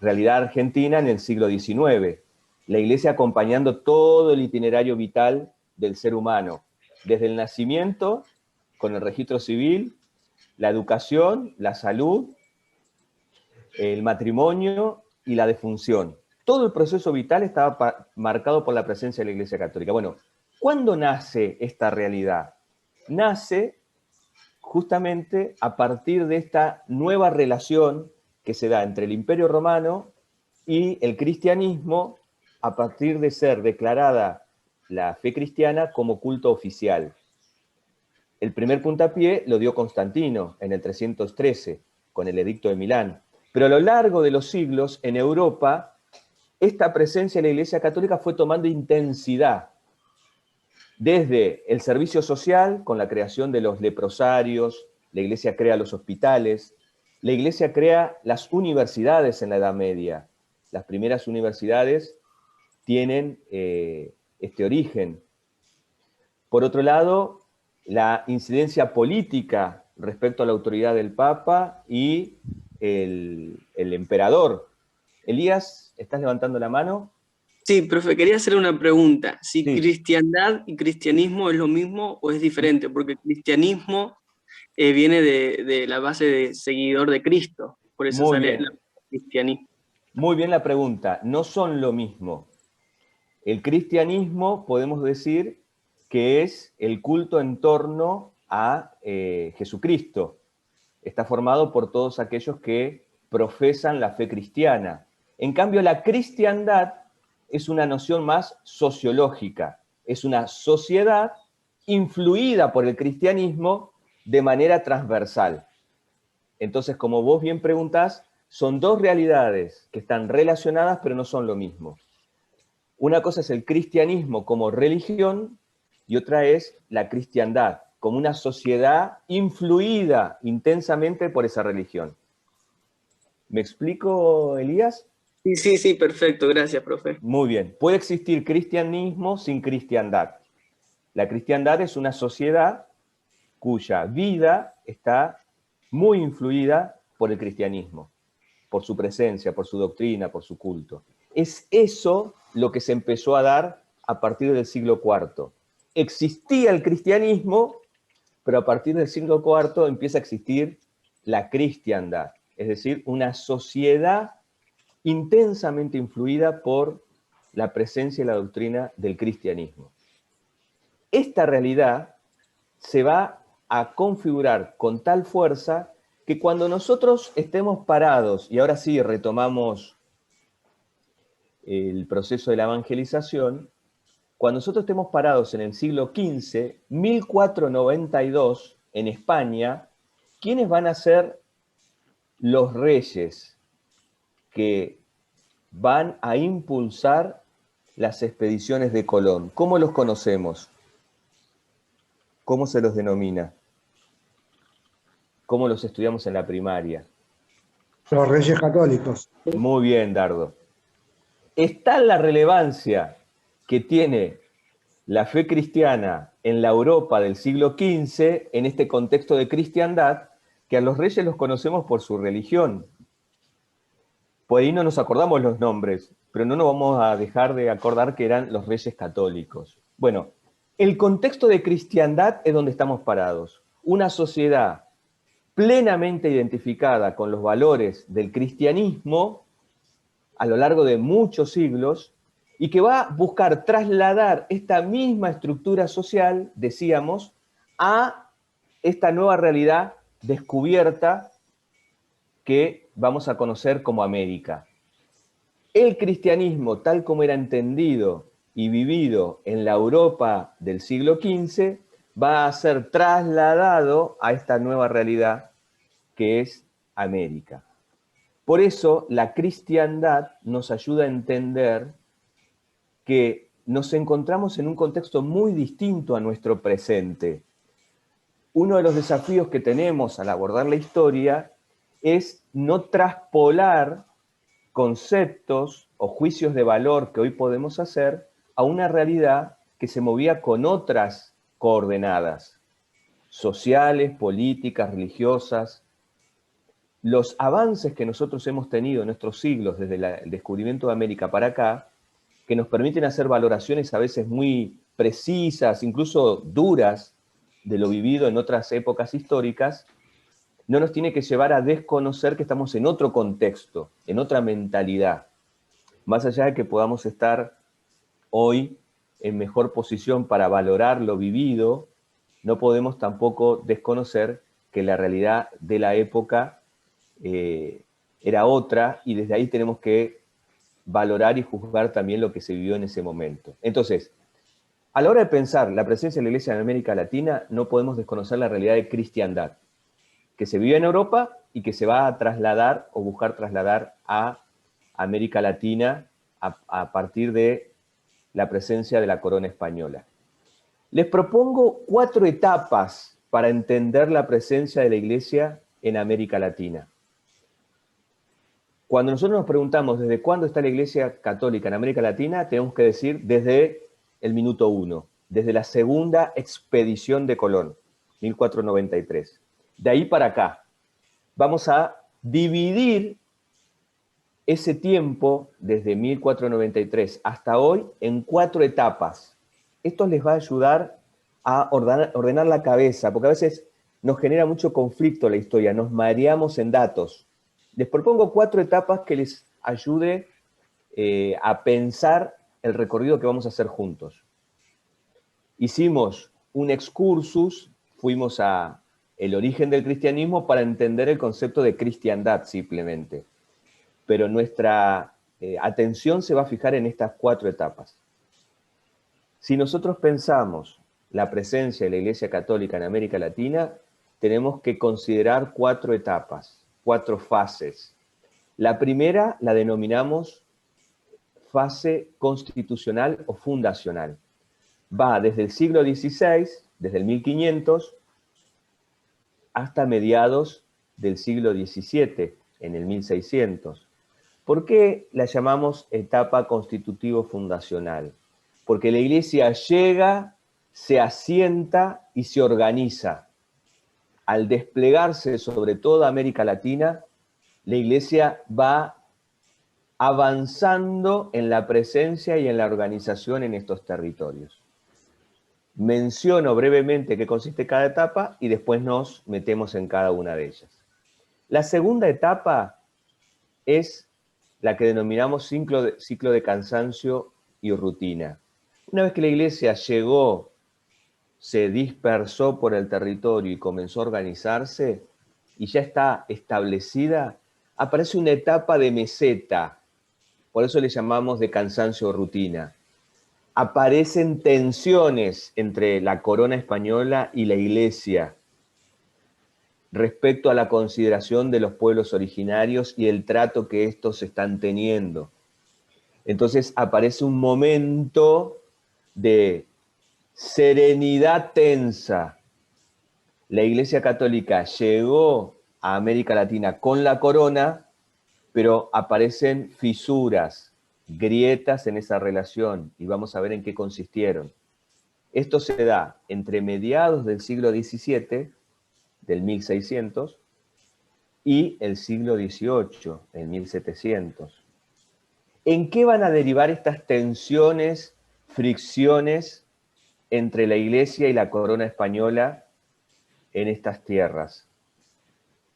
realidad argentina en el siglo XIX. La Iglesia acompañando todo el itinerario vital del ser humano, desde el nacimiento, con el registro civil, la educación, la salud, el matrimonio y la defunción. Todo el proceso vital estaba marcado por la presencia de la Iglesia Católica. Bueno, ¿cuándo nace esta realidad? Nace justamente a partir de esta nueva relación que se da entre el Imperio Romano y el cristianismo, a partir de ser declarada la fe cristiana como culto oficial. El primer puntapié lo dio Constantino en el 313, con el Edicto de Milán. Pero a lo largo de los siglos, en Europa, esta presencia de la Iglesia Católica fue tomando intensidad. Desde el servicio social, con la creación de los leprosarios, la Iglesia crea los hospitales, la Iglesia crea las universidades en la Edad Media. Las primeras universidades tienen este origen. Por otro lado, la incidencia política respecto a la autoridad del Papa y el emperador. Elías, ¿estás levantando la mano? Sí, profe, quería hacer una pregunta. Si Sí. cristiandad y cristianismo es lo mismo o es diferente, porque el cristianismo viene de la base de seguidor de Cristo, por eso Muy sale bien. el cristianismo. Muy bien la pregunta. No son lo mismo. El cristianismo, podemos decir, que es el culto en torno a Jesucristo. Está formado por todos aquellos que profesan la fe cristiana. En cambio, la cristiandad es una noción más sociológica. Es una sociedad influida por el cristianismo de manera transversal. Entonces, como vos bien preguntás, son dos realidades que están relacionadas, pero no son lo mismo. Una cosa es el cristianismo como religión y otra es la cristiandad, como una sociedad influida intensamente por esa religión. ¿Me explico, Elías? Sí, perfecto, gracias, profe. Muy bien. Puede existir cristianismo sin cristiandad. La cristiandad es una sociedad cuya vida está muy influida por el cristianismo, por su presencia, por su doctrina, por su culto. Es eso lo que se empezó a dar a partir del siglo IV. Existía el cristianismo, pero a partir del siglo IV empieza a existir la cristiandad, es decir, una sociedad intensamente influida por la presencia y la doctrina del cristianismo. Esta realidad se va a configurar con tal fuerza que cuando nosotros estemos parados, y ahora sí retomamos el proceso de la evangelización, cuando nosotros estemos parados en el siglo XV, 1492, en España, ¿quiénes van a ser los reyes que van a impulsar las expediciones de Colón? ¿Cómo los conocemos? ¿Cómo se los denomina? ¿Cómo los estudiamos en la primaria? Los Reyes Católicos. Muy bien, Dardo. Está la relevancia que tiene la fe cristiana en la Europa del siglo XV, en este contexto de cristiandad, que a los reyes los conocemos por su religión. por ahí no nos acordamos los nombres, pero no nos vamos a dejar de acordar que eran los reyes católicos. Bueno, el contexto de cristiandad es donde estamos parados. Una sociedad plenamente identificada con los valores del cristianismo a lo largo de muchos siglos y que va a buscar trasladar esta misma estructura social, decíamos, a esta nueva realidad descubierta que vamos a conocer como América. El cristianismo, tal como era entendido y vivido en la Europa del siglo XV, va a ser trasladado a esta nueva realidad que es América. Por eso la cristiandad nos ayuda a entender que nos encontramos en un contexto muy distinto a nuestro presente. Uno de los desafíos que tenemos al abordar la historia es no traspolar conceptos o juicios de valor que hoy podemos hacer a una realidad que se movía con otras coordenadas sociales, políticas, religiosas. Los avances que nosotros hemos tenido en nuestros siglos, desde el descubrimiento de América para acá, que nos permiten hacer valoraciones a veces muy precisas, incluso duras, de lo vivido en otras épocas históricas, no nos tiene que llevar a desconocer que estamos en otro contexto, en otra mentalidad. Más allá de que podamos estar hoy en mejor posición para valorar lo vivido, no podemos tampoco desconocer que la realidad de la época era otra, y desde ahí tenemos que valorar y juzgar también lo que se vivió en ese momento. Entonces, a la hora de pensar la presencia de la Iglesia en América Latina, no podemos desconocer la realidad de cristiandad, que se vive en Europa y que se va a trasladar o buscar trasladar a América Latina a partir de la presencia de la corona española. Les propongo 4 etapas para entender la presencia de la Iglesia en América Latina. Cuando nosotros nos preguntamos desde cuándo está la Iglesia Católica en América Latina, tenemos que decir desde el minuto 1, desde la segunda expedición de Colón, 1493. De ahí para acá, vamos a dividir ese tiempo, desde 1493 hasta hoy, en 4 etapas. Esto les va a ayudar a ordenar la cabeza, porque a veces nos genera mucho conflicto la historia, nos mareamos en datos. Les propongo 4 etapas que les ayude a pensar el recorrido que vamos a hacer juntos. Hicimos un excursus, fuimos a el origen del cristianismo para entender el concepto de cristiandad simplemente. Pero nuestra atención se va a fijar en estas 4 etapas. Si nosotros pensamos la presencia de la Iglesia Católica en América Latina, tenemos que considerar 4 etapas, 4 fases. La primera la denominamos fase constitucional o fundacional. Va desde el siglo XVI, desde el 1500, hasta mediados del siglo XVII, en el 1600. ¿Por qué la llamamos etapa constitutivo-fundacional? Porque la Iglesia llega, se asienta y se organiza. Al desplegarse sobre toda América Latina, la Iglesia va avanzando en la presencia y en la organización en estos territorios. Menciono brevemente qué consiste cada etapa y después nos metemos en cada una de ellas. La segunda etapa es la que denominamos ciclo de cansancio y rutina. Una vez que la Iglesia llegó, se dispersó por el territorio y comenzó a organizarse, y ya está establecida, aparece una etapa de meseta, por eso le llamamos de cansancio o rutina. Aparecen tensiones entre la corona española y la Iglesia respecto a la consideración de los pueblos originarios y el trato que estos están teniendo. Entonces aparece un momento de serenidad tensa. La Iglesia Católica llegó a América Latina con la corona, pero aparecen fisuras, grietas en esa relación, y vamos a ver en qué consistieron. Esto se da entre mediados del siglo XVII, del 1600, y el siglo XVIII, en 1700. ¿En qué van a derivar estas tensiones, fricciones entre la Iglesia y la corona española en estas tierras?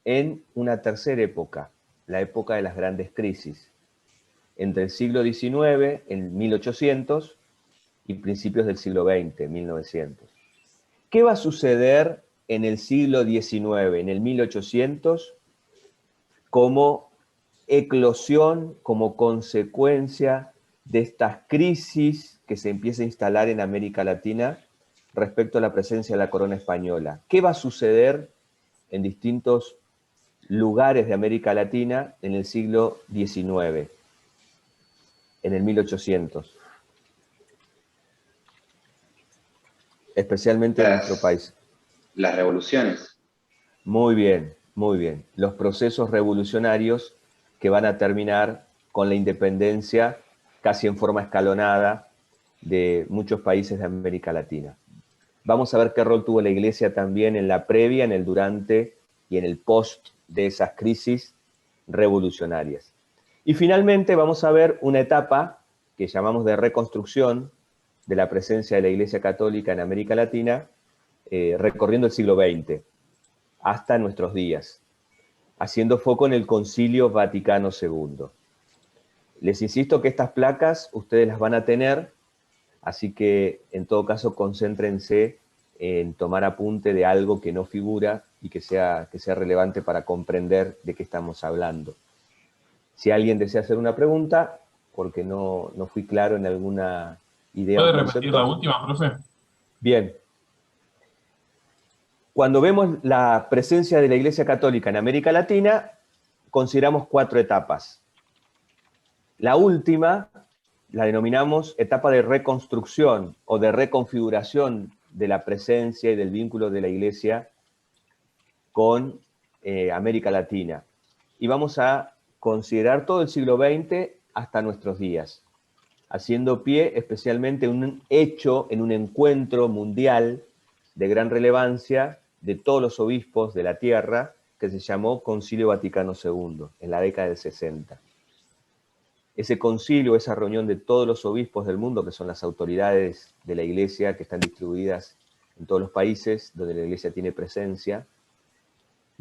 En una tercera época, la época de las grandes crisis, entre el siglo XIX, en 1800, y principios del siglo XX, 1900. ¿Qué va a suceder en el siglo XIX, en el 1800, como eclosión, como consecuencia de estas crisis que se empieza a instalar en América Latina respecto a la presencia de la corona española? ¿Qué va a suceder en distintos lugares de América Latina en el siglo XIX, en el 1800? Especialmente en nuestro país. Las revoluciones. Muy bien, muy bien. Los procesos revolucionarios que van a terminar con la independencia casi en forma escalonada de muchos países de América Latina. Vamos a ver qué rol tuvo la Iglesia también en la previa, en el durante y en el post de esas crisis revolucionarias. Y finalmente vamos a ver una etapa que llamamos de reconstrucción de la presencia de la Iglesia Católica en América Latina, recorriendo el siglo XX hasta nuestros días, haciendo foco en el Concilio Vaticano II. Les insisto que estas placas ustedes las van a tener, así que en todo caso concéntrense en tomar apunte de algo que no figura y que sea relevante para comprender de qué estamos hablando. Si alguien desea hacer una pregunta, porque no fui claro en alguna idea. ¿Puede repetir la última, profe? Bien. Cuando vemos la presencia de la Iglesia Católica en América Latina, consideramos 4 etapas. La última la denominamos etapa de reconstrucción o de reconfiguración de la presencia y del vínculo de la Iglesia con América Latina. Y vamos a considerar todo el siglo XX hasta nuestros días, haciendo pie especialmente un hecho en un encuentro mundial de gran relevancia de todos los obispos de la tierra, que se llamó Concilio Vaticano II, en la década del 60. Ese concilio, esa reunión de todos los obispos del mundo, que son las autoridades de la Iglesia que están distribuidas en todos los países donde la Iglesia tiene presencia,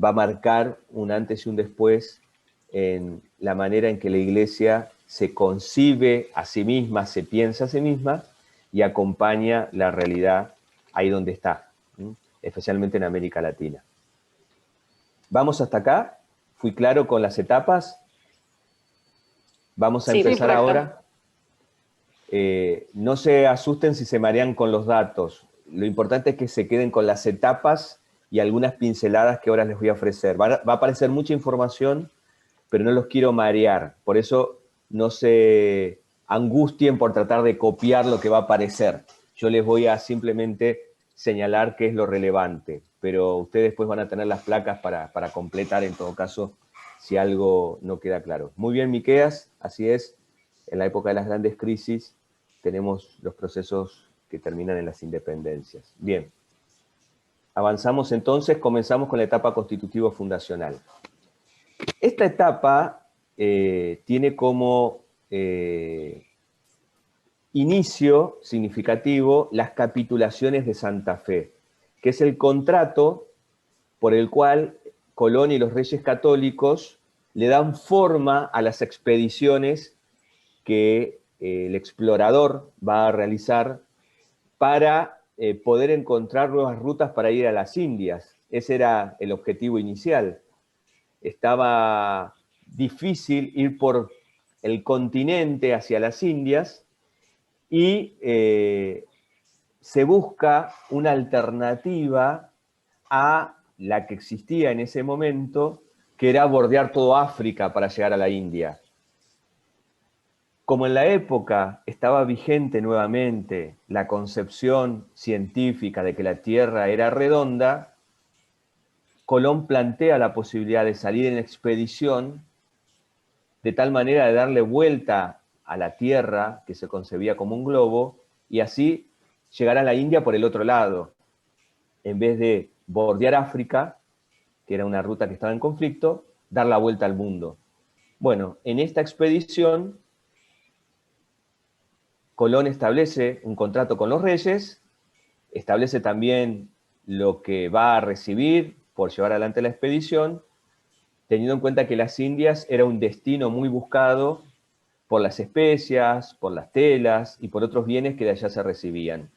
va a marcar un antes y un después en la manera en que la Iglesia se concibe a sí misma, se piensa a sí misma y acompaña la realidad ahí donde está, especialmente en América Latina. ¿Vamos hasta acá? ¿Fui claro con las etapas? Vamos a empezar ahora. No se asusten si se marean con los datos. Lo importante es que se queden con las etapas y algunas pinceladas que ahora les voy a ofrecer. Va a aparecer mucha información, pero no los quiero marear. Por eso no se angustien por tratar de copiar lo que va a aparecer. Yo les voy a simplemente señalar qué es lo relevante, pero ustedes después van a tener las placas para completar en todo caso si algo no queda claro. Muy bien, Miqueas, así es. En la época de las grandes crisis tenemos los procesos que terminan en las independencias. Bien. Avanzamos entonces, comenzamos con la etapa constitutivo-fundacional. Esta etapa tiene como inicio significativo las capitulaciones de Santa Fe, que es el contrato por el cual Colón y los reyes católicos le dan forma a las expediciones que el explorador va a realizar para poder encontrar nuevas rutas para ir a las Indias. Ese era el objetivo inicial. Estaba difícil ir por el continente hacia las Indias y se busca una alternativa a la que existía en ese momento, que era bordear todo África para llegar a la India. Como en la época estaba vigente nuevamente la concepción científica de que la Tierra era redonda, Colón plantea la posibilidad de salir en expedición de tal manera de darle vuelta a la Tierra, que se concebía como un globo, y así llegar a la India por el otro lado, en vez de bordear África, que era una ruta que estaba en conflicto, dar la vuelta al mundo. Bueno, en esta expedición, Colón establece un contrato con los reyes, establece también lo que va a recibir por llevar adelante la expedición, teniendo en cuenta que las Indias era un destino muy buscado por las especias, por las telas y por otros bienes que de allá se recibían.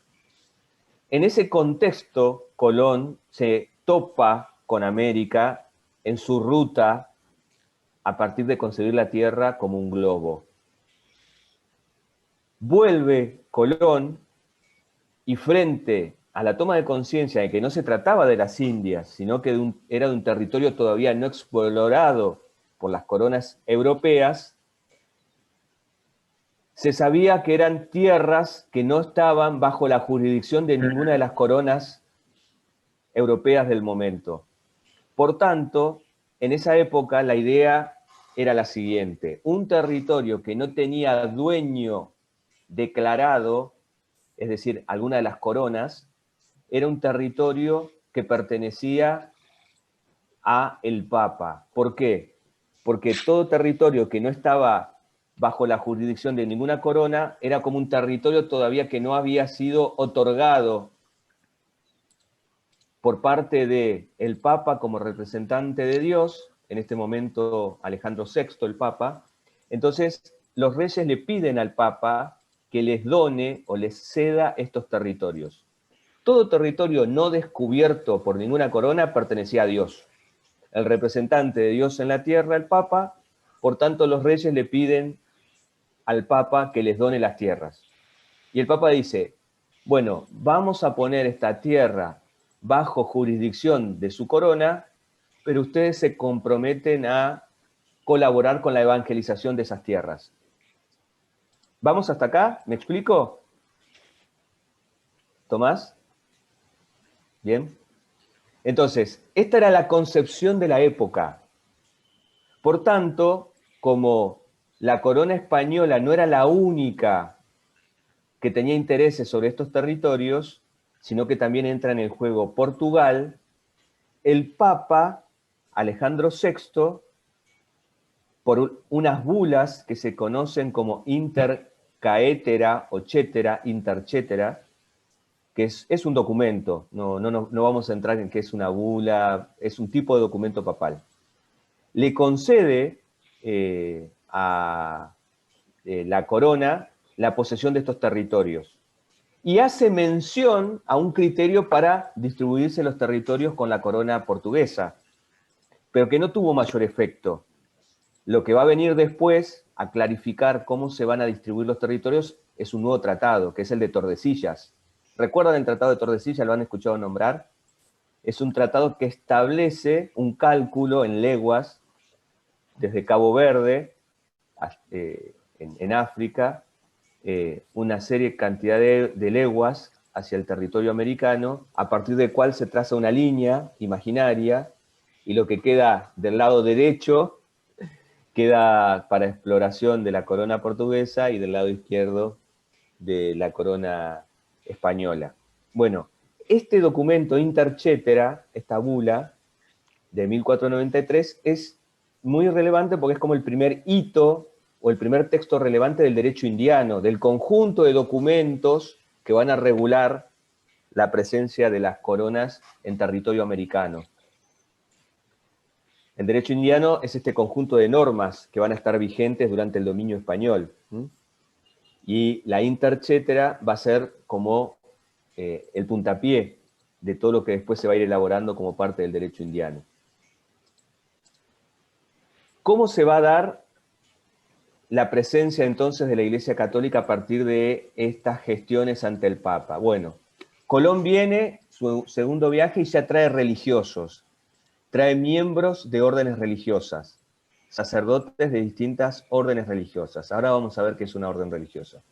En ese contexto, Colón se topa con América en su ruta a partir de concebir la Tierra como un globo. Vuelve Colón y frente a la toma de conciencia de que no se trataba de las Indias, sino que era de un territorio todavía no explorado por las coronas europeas, se sabía que eran tierras que no estaban bajo la jurisdicción de ninguna de las coronas europeas del momento. Por tanto, en esa época la idea era la siguiente: un territorio que no tenía dueño declarado, es decir, alguna de las coronas, era un territorio que pertenecía a el Papa. ¿Por qué? Porque todo territorio que no estaba bajo la jurisdicción de ninguna corona era como un territorio todavía que no había sido otorgado por parte del Papa como representante de Dios, en este momento Alejandro VI, el Papa. Entonces los reyes le piden al Papa que les done o les ceda estos territorios. Todo territorio no descubierto por ninguna corona pertenecía a Dios. El representante de Dios en la tierra, el Papa, por tanto los reyes le piden al Papa que les done las tierras. Y el Papa dice, bueno, vamos a poner esta tierra bajo jurisdicción de su corona, pero ustedes se comprometen a colaborar con la evangelización de esas tierras. ¿Vamos hasta acá? ¿Me explico? ¿Tomás? Bien. Entonces, esta era la concepción de la época. Por tanto, como la corona española no era la única que tenía intereses sobre estos territorios, sino que también entra en el juego Portugal, el Papa Alejandro VI, por unas bulas que se conocen como intercaetera o cetera, intercetera, que es un documento, no vamos a entrar en qué es una bula, es un tipo de documento papal. Le concede a la corona la posesión de estos territorios y hace mención a un criterio para distribuirse los territorios con la corona portuguesa, pero que no tuvo mayor efecto. Lo que va a venir después a clarificar cómo se van a distribuir los territorios es un nuevo tratado, que es el de Tordesillas. ¿Recuerdan el Tratado de Tordesillas? ¿Lo han escuchado nombrar? Es un tratado que establece un cálculo en leguas desde Cabo Verde, en África, una cantidad de leguas hacia el territorio americano, a partir del cual se traza una línea imaginaria, y lo que queda del lado derecho queda para exploración de la corona portuguesa y del lado izquierdo de la corona española. Bueno, este documento intercetera, esta bula de 1493, es muy relevante porque es como el primer hito o el primer texto relevante del derecho indiano, del conjunto de documentos que van a regular la presencia de las coronas en territorio americano. El derecho indiano es este conjunto de normas que van a estar vigentes durante el dominio español. Y la intercetera va a ser como el puntapié de todo lo que después se va a ir elaborando como parte del derecho indiano. ¿Cómo se va a dar la presencia entonces de la Iglesia Católica a partir de estas gestiones ante el Papa? Bueno, Colón viene, su segundo viaje, y ya trae religiosos, trae miembros de órdenes religiosas, sacerdotes de distintas órdenes religiosas. Ahora vamos a ver qué es una orden religiosa.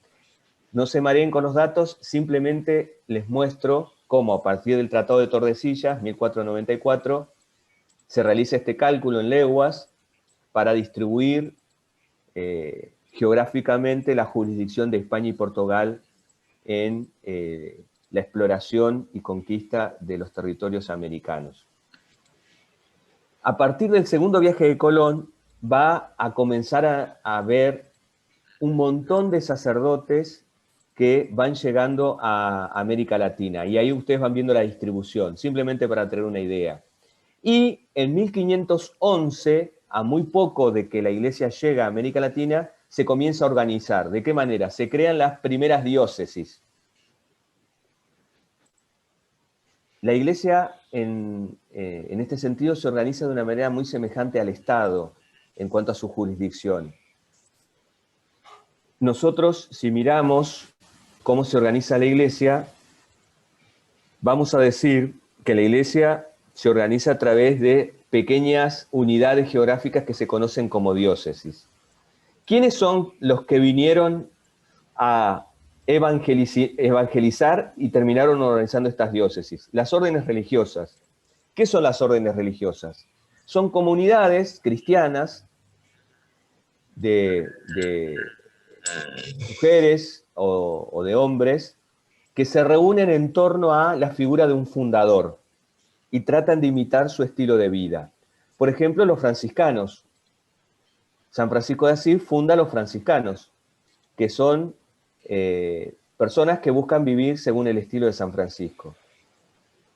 No se mareen con los datos, simplemente les muestro cómo a partir del Tratado de Tordesillas, 1494, se realiza este cálculo en leguas para distribuir geográficamente la jurisdicción de España y Portugal en la exploración y conquista de los territorios americanos. A partir del segundo viaje de Colón, va a comenzar a ver un montón de sacerdotes que van llegando a América Latina. Y ahí ustedes van viendo la distribución, simplemente para tener una idea. Y en 1511, a muy poco de que la iglesia llega a América Latina, se comienza a organizar. ¿De qué manera? Se crean las primeras diócesis. La iglesia, en este sentido, se organiza de una manera muy semejante al Estado en cuanto a su jurisdicción. Nosotros, si miramos cómo se organiza la iglesia, vamos a decir que la iglesia se organiza a través de pequeñas unidades geográficas que se conocen como diócesis. ¿Quiénes son los que vinieron a evangelizar y terminaron organizando estas diócesis? Las órdenes religiosas. ¿Qué son las órdenes religiosas? Son comunidades cristianas de mujeres o de hombres que se reúnen en torno a la figura de un fundador y tratan de imitar su estilo de vida. Por ejemplo, los franciscanos. San Francisco de Asís funda a los franciscanos, que son personas que buscan vivir según el estilo de San Francisco.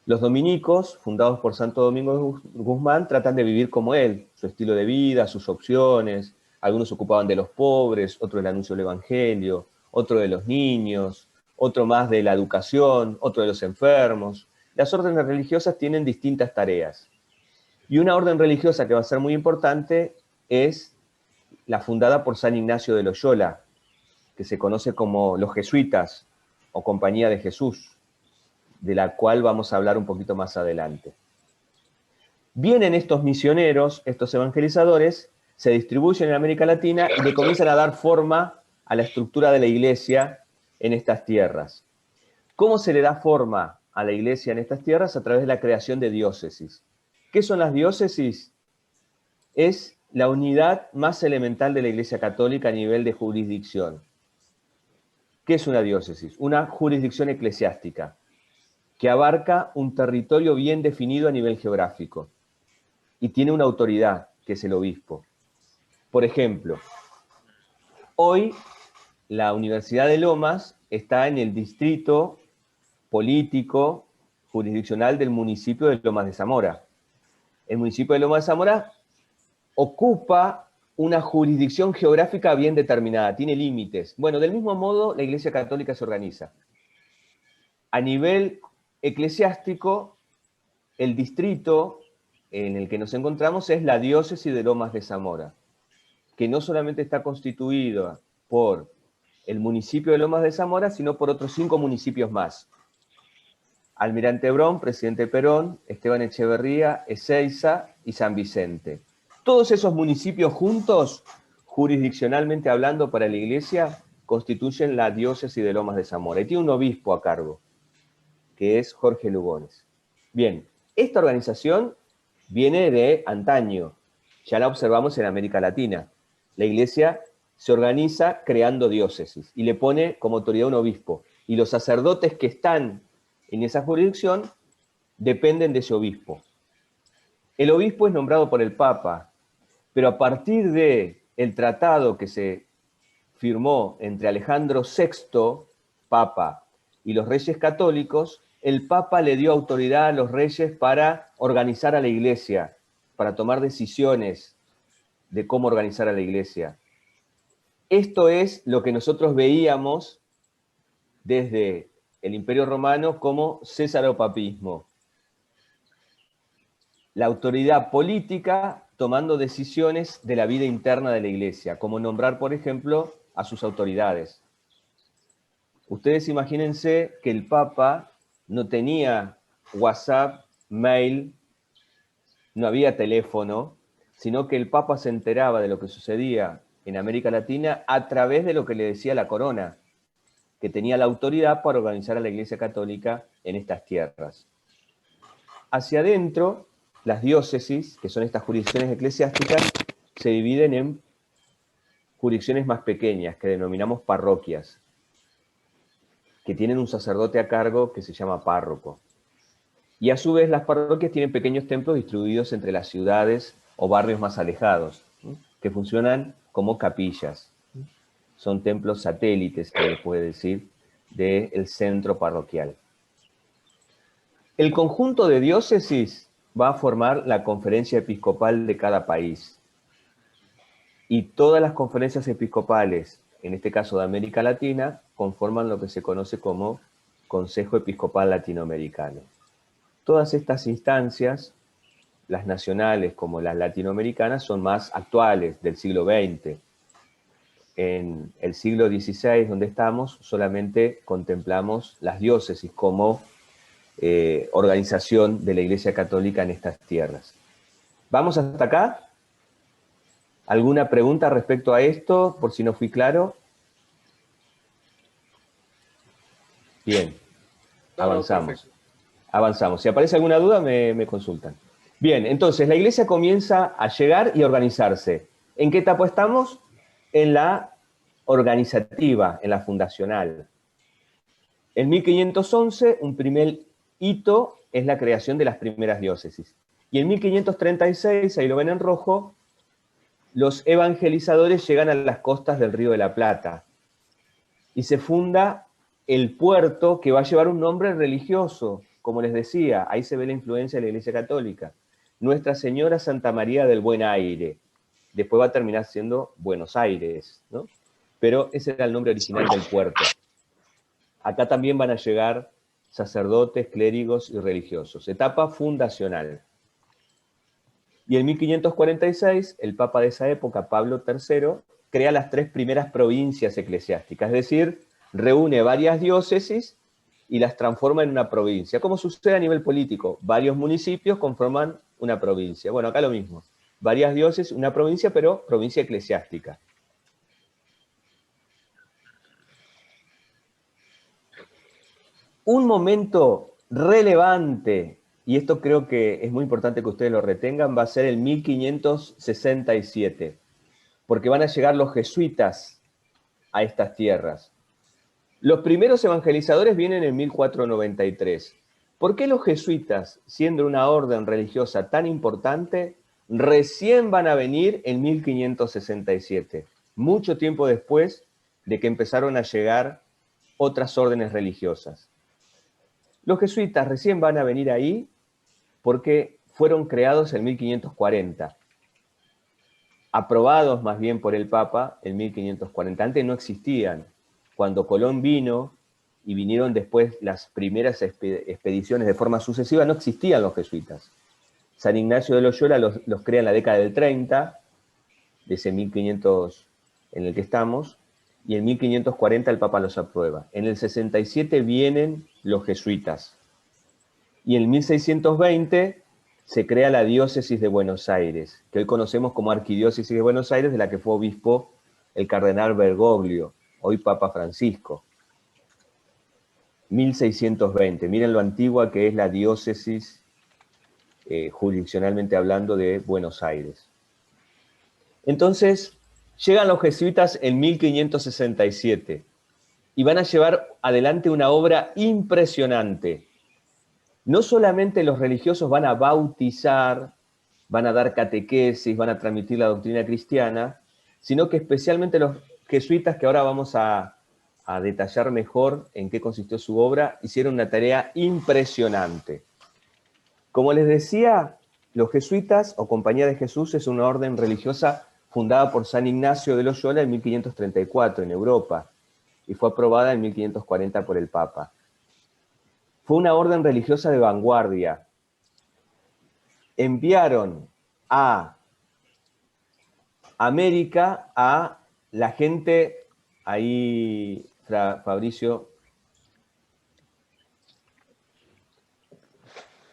Los dominicos, fundados por Santo Domingo de Guzmán, tratan de vivir como él, su estilo de vida, sus opciones. Algunos se ocupaban de los pobres, otro del anuncio del evangelio, otro de los niños, otro más de la educación, otro de los enfermos. Las órdenes religiosas tienen distintas tareas. Y una orden religiosa que va a ser muy importante es la fundada por San Ignacio de Loyola, que se conoce como los jesuitas o Compañía de Jesús, de la cual vamos a hablar un poquito más adelante. Vienen estos misioneros, estos evangelizadores, se distribuyen en América Latina y le comienzan a dar forma a la estructura de la iglesia en estas tierras. ¿Cómo se le da forma a la iglesia en estas tierras? A través de la creación de diócesis. ¿Qué son las diócesis? Es la unidad más elemental de la Iglesia Católica a nivel de jurisdicción. ¿Qué es una diócesis? Una jurisdicción eclesiástica que abarca un territorio bien definido a nivel geográfico y tiene una autoridad, que es el obispo. Por ejemplo, hoy la Universidad de Lomas está en el distrito político jurisdiccional del municipio de Lomas de Zamora. El municipio de Lomas de Zamora ocupa una jurisdicción geográfica bien determinada, tiene límites. Bueno, del mismo modo, la Iglesia Católica se organiza. A nivel eclesiástico, el distrito en el que nos encontramos es la diócesis de Lomas de Zamora, que no solamente está constituida por el municipio de Lomas de Zamora, sino por otros 5 municipios más. Almirante Brown, Presidente Perón, Esteban Echeverría, Ezeiza y San Vicente. Todos esos municipios juntos, jurisdiccionalmente hablando para la Iglesia, constituyen la diócesis de Lomas de Zamora. Y tiene un obispo a cargo, que es Jorge Lugones. Bien, esta organización viene de antaño. Ya la observamos en América Latina. La Iglesia se organiza creando diócesis y le pone como autoridad un obispo. Y los sacerdotes que están en esa jurisdicción dependen de ese obispo. El obispo es nombrado por el Papa, pero a partir del tratado que se firmó entre Alejandro VI, Papa, y los reyes católicos, el Papa le dio autoridad a los reyes para organizar a la Iglesia, para tomar decisiones de cómo organizar a la Iglesia. Esto es lo que nosotros veíamos desde el Imperio Romano como césaropapismo. La autoridad política tomando decisiones de la vida interna de la Iglesia, como nombrar, por ejemplo, a sus autoridades. Ustedes imagínense que el Papa no tenía WhatsApp, mail, no había teléfono, sino que el Papa se enteraba de lo que sucedía en América Latina a través de lo que le decía la corona, que tenía la autoridad para organizar a la Iglesia Católica en estas tierras. Hacia adentro, las diócesis, que son estas jurisdicciones eclesiásticas, se dividen en jurisdicciones más pequeñas, que denominamos parroquias, que tienen un sacerdote a cargo que se llama párroco. Y a su vez las parroquias tienen pequeños templos distribuidos entre las ciudades o barrios más alejados, ¿sí? Que funcionan como capillas. Son templos satélites, que se puede decir, del centro parroquial. El conjunto de diócesis va a formar la conferencia episcopal de cada país. Y todas las conferencias episcopales, en este caso de América Latina, conforman lo que se conoce como Consejo Episcopal Latinoamericano. Todas estas instancias, las nacionales como las latinoamericanas, son más actuales, del siglo XX. En el siglo XVI, donde estamos, solamente contemplamos las diócesis como organización de la Iglesia Católica en estas tierras. ¿Vamos hasta acá? ¿Alguna pregunta respecto a esto, por si no fui claro? Bien, avanzamos. Avanzamos. Si aparece alguna duda, me consultan. Bien, entonces la Iglesia comienza a llegar y a organizarse. ¿En qué etapa estamos? En la organizativa, en la fundacional. En 1511, un primer hito es la creación de las primeras diócesis. Y en 1536, ahí lo ven en rojo, los evangelizadores llegan a las costas del Río de la Plata. Y se funda el puerto que va a llevar un nombre religioso. Como les decía, ahí se ve la influencia de la Iglesia Católica. Nuestra Señora Santa María del Buen Aire. Después va a terminar siendo Buenos Aires, ¿no? Pero ese era el nombre original del puerto. Acá también van a llegar sacerdotes, clérigos y religiosos. Etapa fundacional. Y en 1546, el Papa de esa época, Pablo III, crea las 3 primeras provincias eclesiásticas, es decir, reúne varias diócesis y las transforma en una provincia. Como sucede a nivel político, varios municipios conforman una provincia. Bueno, acá lo mismo. Varias diócesis, una provincia, pero provincia eclesiástica. Un momento relevante, y esto creo que es muy importante que ustedes lo retengan, va a ser el 1567, porque van a llegar los jesuitas a estas tierras. Los primeros evangelizadores vienen en 1493. ¿Por qué los jesuitas, siendo una orden religiosa tan importante, recién van a venir en 1567? Mucho tiempo después de que empezaron a llegar otras órdenes religiosas. Los jesuitas recién van a venir ahí porque fueron creados en 1540. Aprobados más bien por el Papa en 1540. Antes no existían. Cuando Colón vino y vinieron después las primeras expediciones de forma sucesiva, no existían los jesuitas. San Ignacio de Loyola los crea en la década del 30, de ese 1500 en el que estamos, y en 1540 el Papa los aprueba. En el 67 vienen los jesuitas. Y en 1620 se crea la diócesis de Buenos Aires, que hoy conocemos como Arquidiócesis de Buenos Aires, de la que fue obispo el cardenal Bergoglio, hoy Papa Francisco. 1620, miren lo antigua que es la diócesis, jurisdiccionalmente hablando, de Buenos Aires. Entonces, llegan los jesuitas en 1567 y van a llevar adelante una obra impresionante. No solamente los religiosos van a bautizar, van a dar catequesis, van a transmitir la doctrina cristiana, sino que especialmente los jesuitas, que ahora vamos a detallar mejor en qué consistió su obra, hicieron una tarea impresionante. Como les decía, los jesuitas, o Compañía de Jesús, es una orden religiosa fundada por San Ignacio de Loyola en 1534 en Europa, y fue aprobada en 1540 por el Papa. Fue una orden religiosa de vanguardia. Enviaron a América a la gente, ahí Fabricio,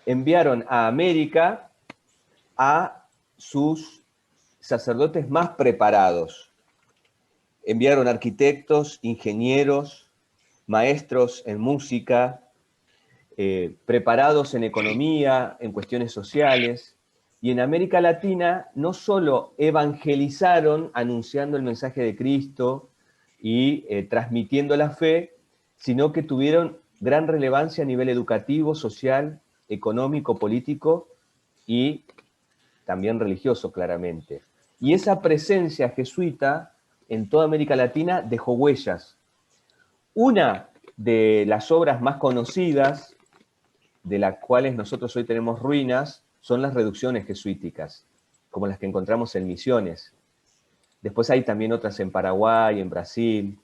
enviaron a América a sus sacerdotes más preparados. Enviaron arquitectos, ingenieros, maestros en música, preparados en economía, en cuestiones sociales. Y en América Latina no solo evangelizaron anunciando el mensaje de Cristo y transmitiendo la fe, sino que tuvieron gran relevancia a nivel educativo, social económico, político y también religioso, claramente. Y esa presencia jesuita en toda América Latina dejó huellas. Una de las obras más conocidas, de las cuales nosotros hoy tenemos ruinas, son las reducciones jesuíticas, como las que encontramos en Misiones. Después hay también otras en Paraguay, en Brasil,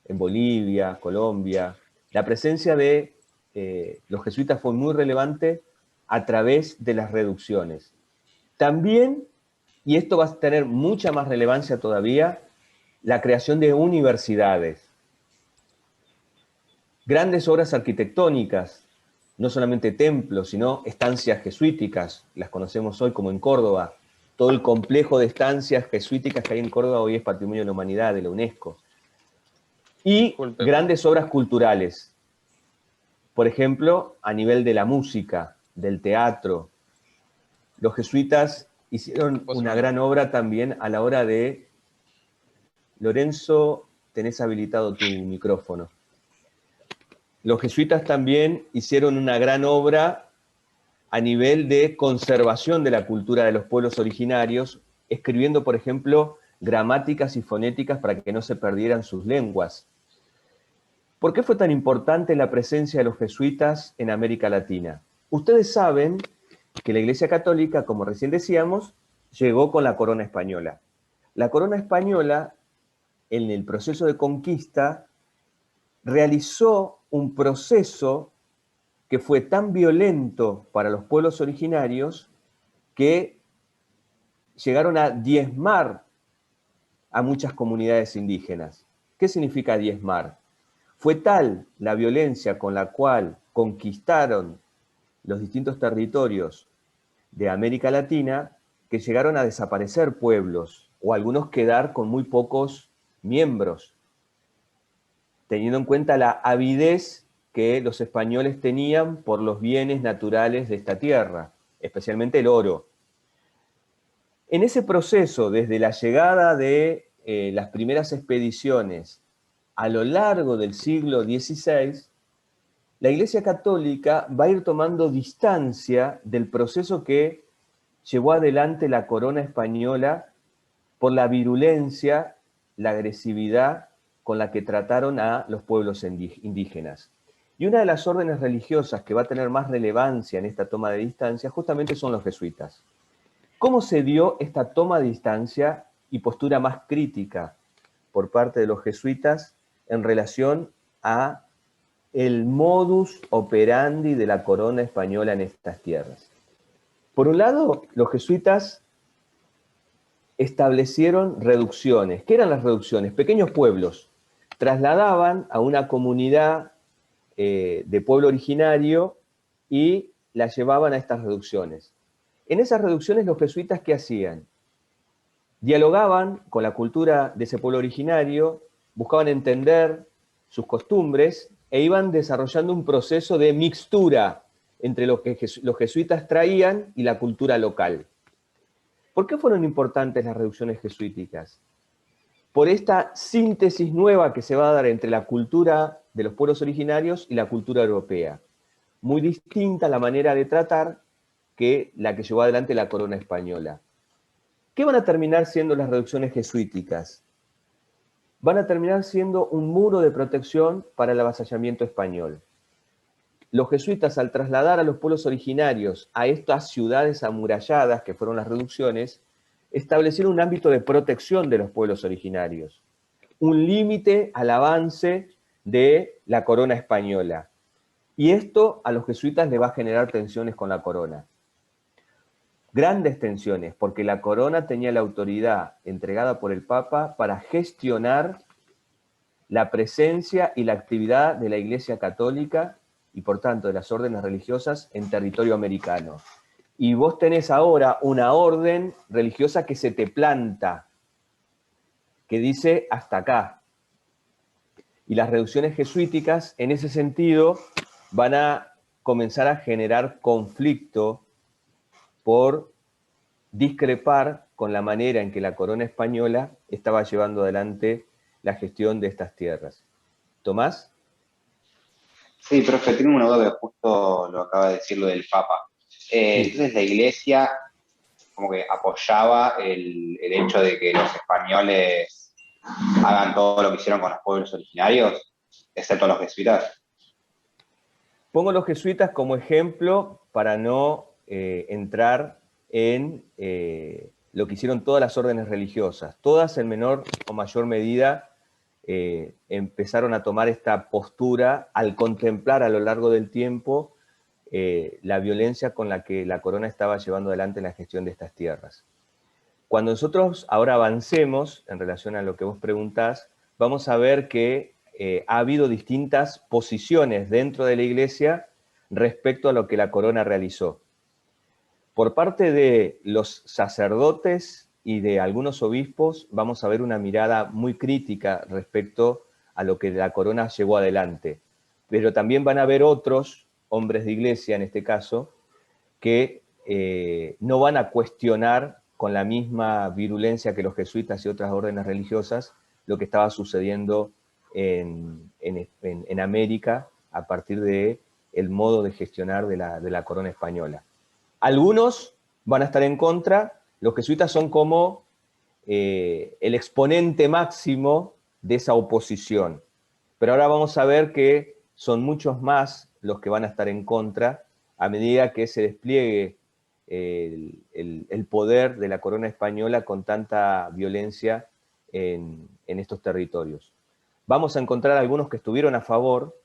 en Bolivia, Colombia. La presencia de los jesuitas fue muy relevante a través de las reducciones. También, y esto va a tener mucha más relevancia todavía, la creación de universidades. Grandes obras arquitectónicas, no solamente templos, sino estancias jesuíticas, las conocemos hoy como en Córdoba. Todo el complejo de estancias jesuíticas que hay en Córdoba hoy es Patrimonio de la Humanidad, de la UNESCO. Y grandes obras culturales, por ejemplo, a nivel de la música, del teatro. Los jesuitas hicieron una gran obra también a la hora de... Lorenzo, tenés habilitado tu micrófono. Los jesuitas también hicieron una gran obra a nivel de conservación de la cultura de los pueblos originarios, escribiendo, por ejemplo, gramáticas y fonéticas para que no se perdieran sus lenguas. ¿Por qué fue tan importante la presencia de los jesuitas en América Latina? Ustedes saben que la Iglesia Católica, como recién decíamos, llegó con la corona española. La corona española, en el proceso de conquista, realizó un proceso que fue tan violento para los pueblos originarios que llegaron a diezmar a muchas comunidades indígenas. ¿Qué significa diezmar? Fue tal la violencia con la cual conquistaron los distintos territorios de América Latina que llegaron a desaparecer pueblos o algunos quedar con muy pocos miembros, teniendo en cuenta la avidez que los españoles tenían por los bienes naturales de esta tierra, especialmente el oro. En ese proceso, desde la llegada de las primeras expediciones a lo largo del siglo XVI, la Iglesia Católica va a ir tomando distancia del proceso que llevó adelante la corona española por la virulencia, la agresividad con la que trataron a los pueblos indígenas. Y una de las órdenes religiosas que va a tener más relevancia en esta toma de distancia justamente son los jesuitas. ¿Cómo se dio esta toma de distancia y postura más crítica por parte de los jesuitas en relación a el modus operandi de la corona española en estas tierras? Por un lado, los jesuitas establecieron reducciones. ¿Qué eran las reducciones? Pequeños pueblos. Trasladaban a una comunidad de pueblo originario y la llevaban a estas reducciones. En esas reducciones los jesuitas, ¿qué hacían? Dialogaban con la cultura de ese pueblo originario, buscaban entender sus costumbres e iban desarrollando un proceso de mixtura entre lo que los jesuitas traían y la cultura local. ¿Por qué fueron importantes las reducciones jesuíticas? Por esta síntesis nueva que se va a dar entre la cultura de los pueblos originarios y la cultura europea. Muy distinta la manera de tratar que la que llevó adelante la corona española. ¿Qué van a terminar siendo las reducciones jesuíticas? Van a terminar siendo un muro de protección para el avasallamiento español. Los jesuitas, al trasladar a los pueblos originarios a estas ciudades amuralladas, que fueron las reducciones, establecieron un ámbito de protección de los pueblos originarios, un límite al avance de la corona española. Y esto a los jesuitas les va a generar tensiones con la corona. Grandes tensiones, porque la corona tenía la autoridad entregada por el Papa para gestionar la presencia y la actividad de la Iglesia Católica y por tanto de las órdenes religiosas en territorio americano. Y vos tenés ahora una orden religiosa que se te planta, que dice hasta acá. Y las reducciones jesuíticas, en ese sentido, van a comenzar a generar conflicto por discrepar con la manera en que la corona española estaba llevando adelante la gestión de estas tierras. ¿Tomás? Sí, profe, tengo una duda que justo lo acaba de decir lo del Papa. Entonces la Iglesia como que apoyaba el hecho de que los españoles hagan todo lo que hicieron con los pueblos originarios, excepto los jesuitas. Pongo los jesuitas como ejemplo para no entrar en lo que hicieron todas las órdenes religiosas. Todas en menor o mayor medida empezaron a tomar esta postura al contemplar a lo largo del tiempo la violencia con la que la corona estaba llevando adelante la gestión de estas tierras. Cuando nosotros ahora avancemos en relación a lo que vos preguntás, vamos a ver que ha habido distintas posiciones dentro de la Iglesia respecto a lo que la corona realizó. Por parte de los sacerdotes y de algunos obispos, vamos a ver una mirada muy crítica respecto a lo que la corona llevó adelante. Pero también van a haber otros hombres de iglesia, en este caso, que no van a cuestionar con la misma virulencia que los jesuitas y otras órdenes religiosas lo que estaba sucediendo en América a partir del modo de gestionar de la corona española. Algunos van a estar en contra, los jesuitas son como el exponente máximo de esa oposición. Pero ahora vamos a ver que son muchos más los que van a estar en contra a medida que se despliegue el poder de la corona española con tanta violencia en estos territorios. Vamos a encontrar algunos que estuvieron a favor,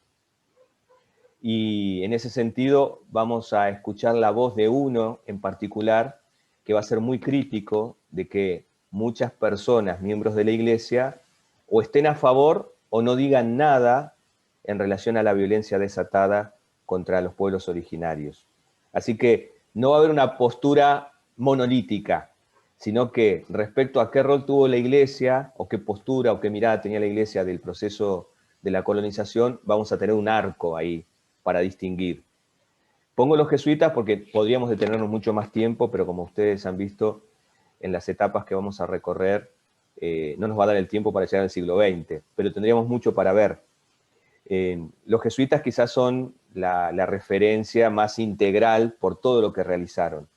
y en ese sentido vamos a escuchar la voz de uno en particular que va a ser muy crítico de que muchas personas, miembros de la Iglesia, o estén a favor o no digan nada en relación a la violencia desatada contra los pueblos originarios. Así que no va a haber una postura monolítica, sino que respecto a qué rol tuvo la Iglesia, o qué postura o qué mirada tenía la Iglesia del proceso de la colonización, vamos a tener un arco ahí para distinguir. Pongo los jesuitas porque podríamos detenernos mucho más tiempo, pero como ustedes han visto en las etapas que vamos a recorrer, no nos va a dar el tiempo para llegar al siglo XX, pero tendríamos mucho para ver. Los jesuitas quizás son la referencia más integral por todo lo que realizaron,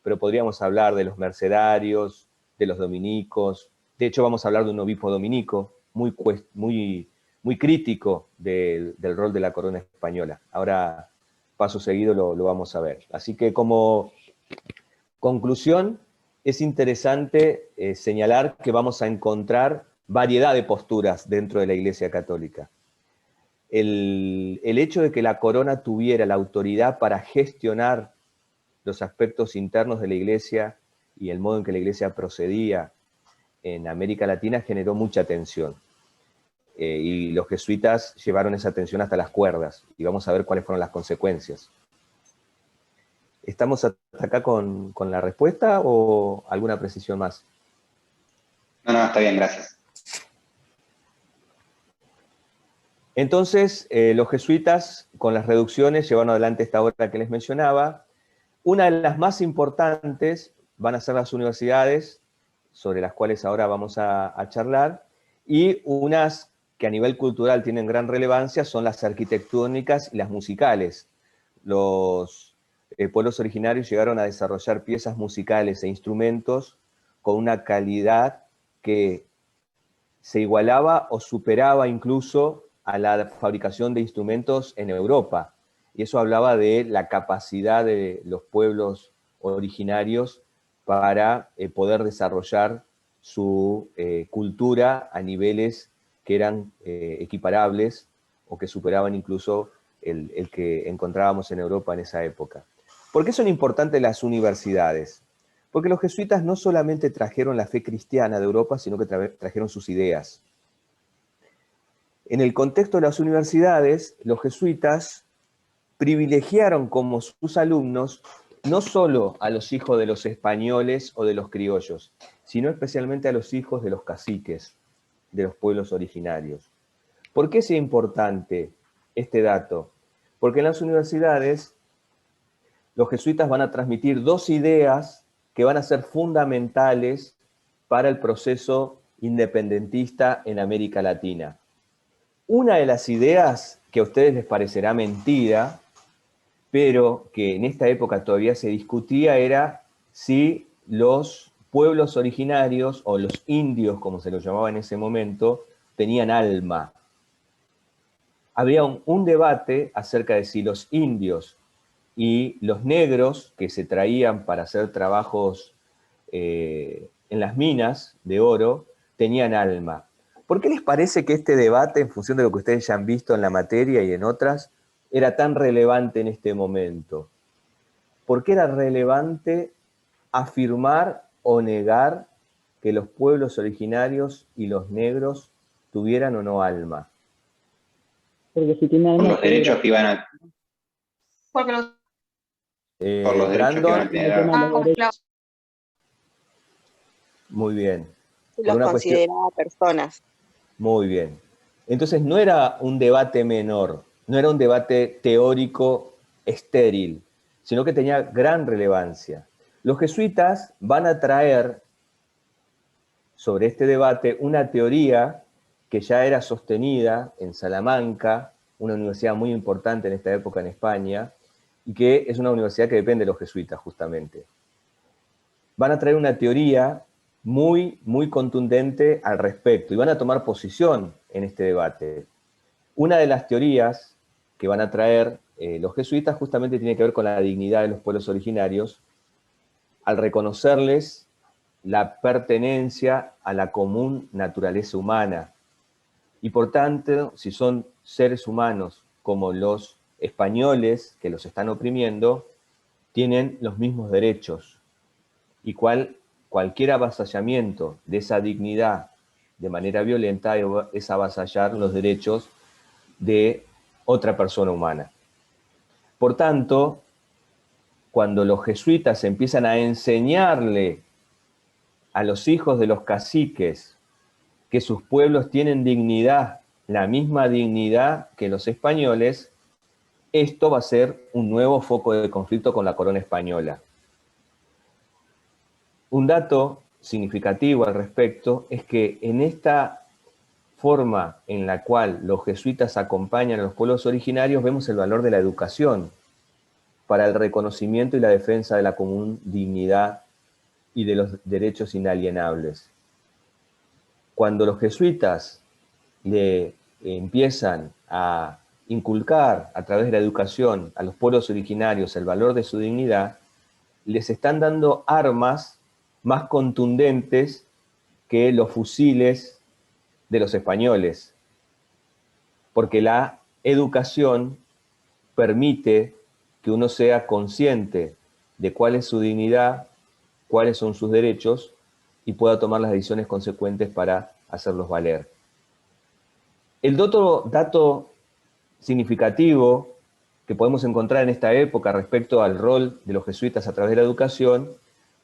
pero podríamos hablar de los mercedarios, de los dominicos. De hecho, vamos a hablar de un obispo dominico muy crítico del rol de la corona española. Ahora, paso seguido, lo vamos a ver. Así que como conclusión, es interesante señalar que vamos a encontrar variedad de posturas dentro de la Iglesia Católica. El hecho de que la corona tuviera la autoridad para gestionar los aspectos internos de la Iglesia y el modo en que la Iglesia procedía en América Latina generó mucha tensión. Y los jesuitas llevaron esa tensión hasta las cuerdas, y vamos a ver cuáles fueron las consecuencias. ¿Estamos hasta acá con la respuesta o alguna precisión más? No, está bien, gracias. Entonces, los jesuitas, con las reducciones, llevaron adelante esta obra que les mencionaba. Una de las más importantes van a ser las universidades, sobre las cuales ahora vamos a charlar, y unas que a nivel cultural tienen gran relevancia son las arquitectónicas y las musicales. Los pueblos originarios llegaron a desarrollar piezas musicales e instrumentos con una calidad que se igualaba o superaba incluso a la fabricación de instrumentos en Europa. Y eso hablaba de la capacidad de los pueblos originarios para poder desarrollar su cultura a niveles que eran equiparables o que superaban incluso el que encontrábamos en Europa en esa época. ¿Por qué son importantes las universidades? Porque los jesuitas no solamente trajeron la fe cristiana de Europa, sino que trajeron sus ideas. En el contexto de las universidades, los jesuitas privilegiaron como sus alumnos no solo a los hijos de los españoles o de los criollos, sino especialmente a los hijos de los caciques, de los pueblos originarios. ¿Por qué es importante este dato? Porque en las universidades los jesuitas van a transmitir dos ideas que van a ser fundamentales para el proceso independentista en América Latina. Una de las ideas que a ustedes les parecerá mentira, pero que en esta época todavía se discutía, era si los pueblos originarios, o los indios, como se los llamaba en ese momento, tenían alma. Había un debate acerca de si los indios y los negros que se traían para hacer trabajos en las minas de oro tenían alma. ¿Por qué les parece que este debate, en función de lo que ustedes ya han visto en la materia y en otras, era tan relevante en este momento? ¿Por qué era relevante afirmar o negar que los pueblos originarios y los negros tuvieran o no alma? Porque si tiene Por alma, los derechos que iban a, Porque los, por los derechos que iban a Brandon, tener. muy bien. Por Los una cuestión, consideraba personas. muy bien. Entonces no era un debate menor, no era un debate teórico estéril, sino que tenía gran relevancia. Los jesuitas van a traer sobre este debate una teoría que ya era sostenida en Salamanca, una universidad muy importante en esta época en España, y que es una universidad que depende de los jesuitas justamente. Van a traer una teoría muy, muy contundente al respecto, y van a tomar posición en este debate. Una de las teorías que van a traer los jesuitas justamente tiene que ver con la dignidad de los pueblos originarios, al reconocerles la pertenencia a la común naturaleza humana. Y por tanto, si son seres humanos como los españoles que los están oprimiendo, tienen los mismos derechos. Y cualquier avasallamiento de esa dignidad de manera violenta es avasallar los derechos de otra persona humana. Por tanto, cuando los jesuitas empiezan a enseñarle a los hijos de los caciques que sus pueblos tienen dignidad, la misma dignidad que los españoles, esto va a ser un nuevo foco de conflicto con la corona española. Un dato significativo al respecto es que en esta forma en la cual los jesuitas acompañan a los pueblos originarios, vemos el valor de la educación para el reconocimiento y la defensa de la común dignidad y de los derechos inalienables. Cuando los jesuitas le empiezan a inculcar a través de la educación a los pueblos originarios el valor de su dignidad, les están dando armas más contundentes que los fusiles de los españoles, porque la educación permite que uno sea consciente de cuál es su dignidad, cuáles son sus derechos, y pueda tomar las decisiones consecuentes para hacerlos valer. El otro dato significativo que podemos encontrar en esta época respecto al rol de los jesuitas a través de la educación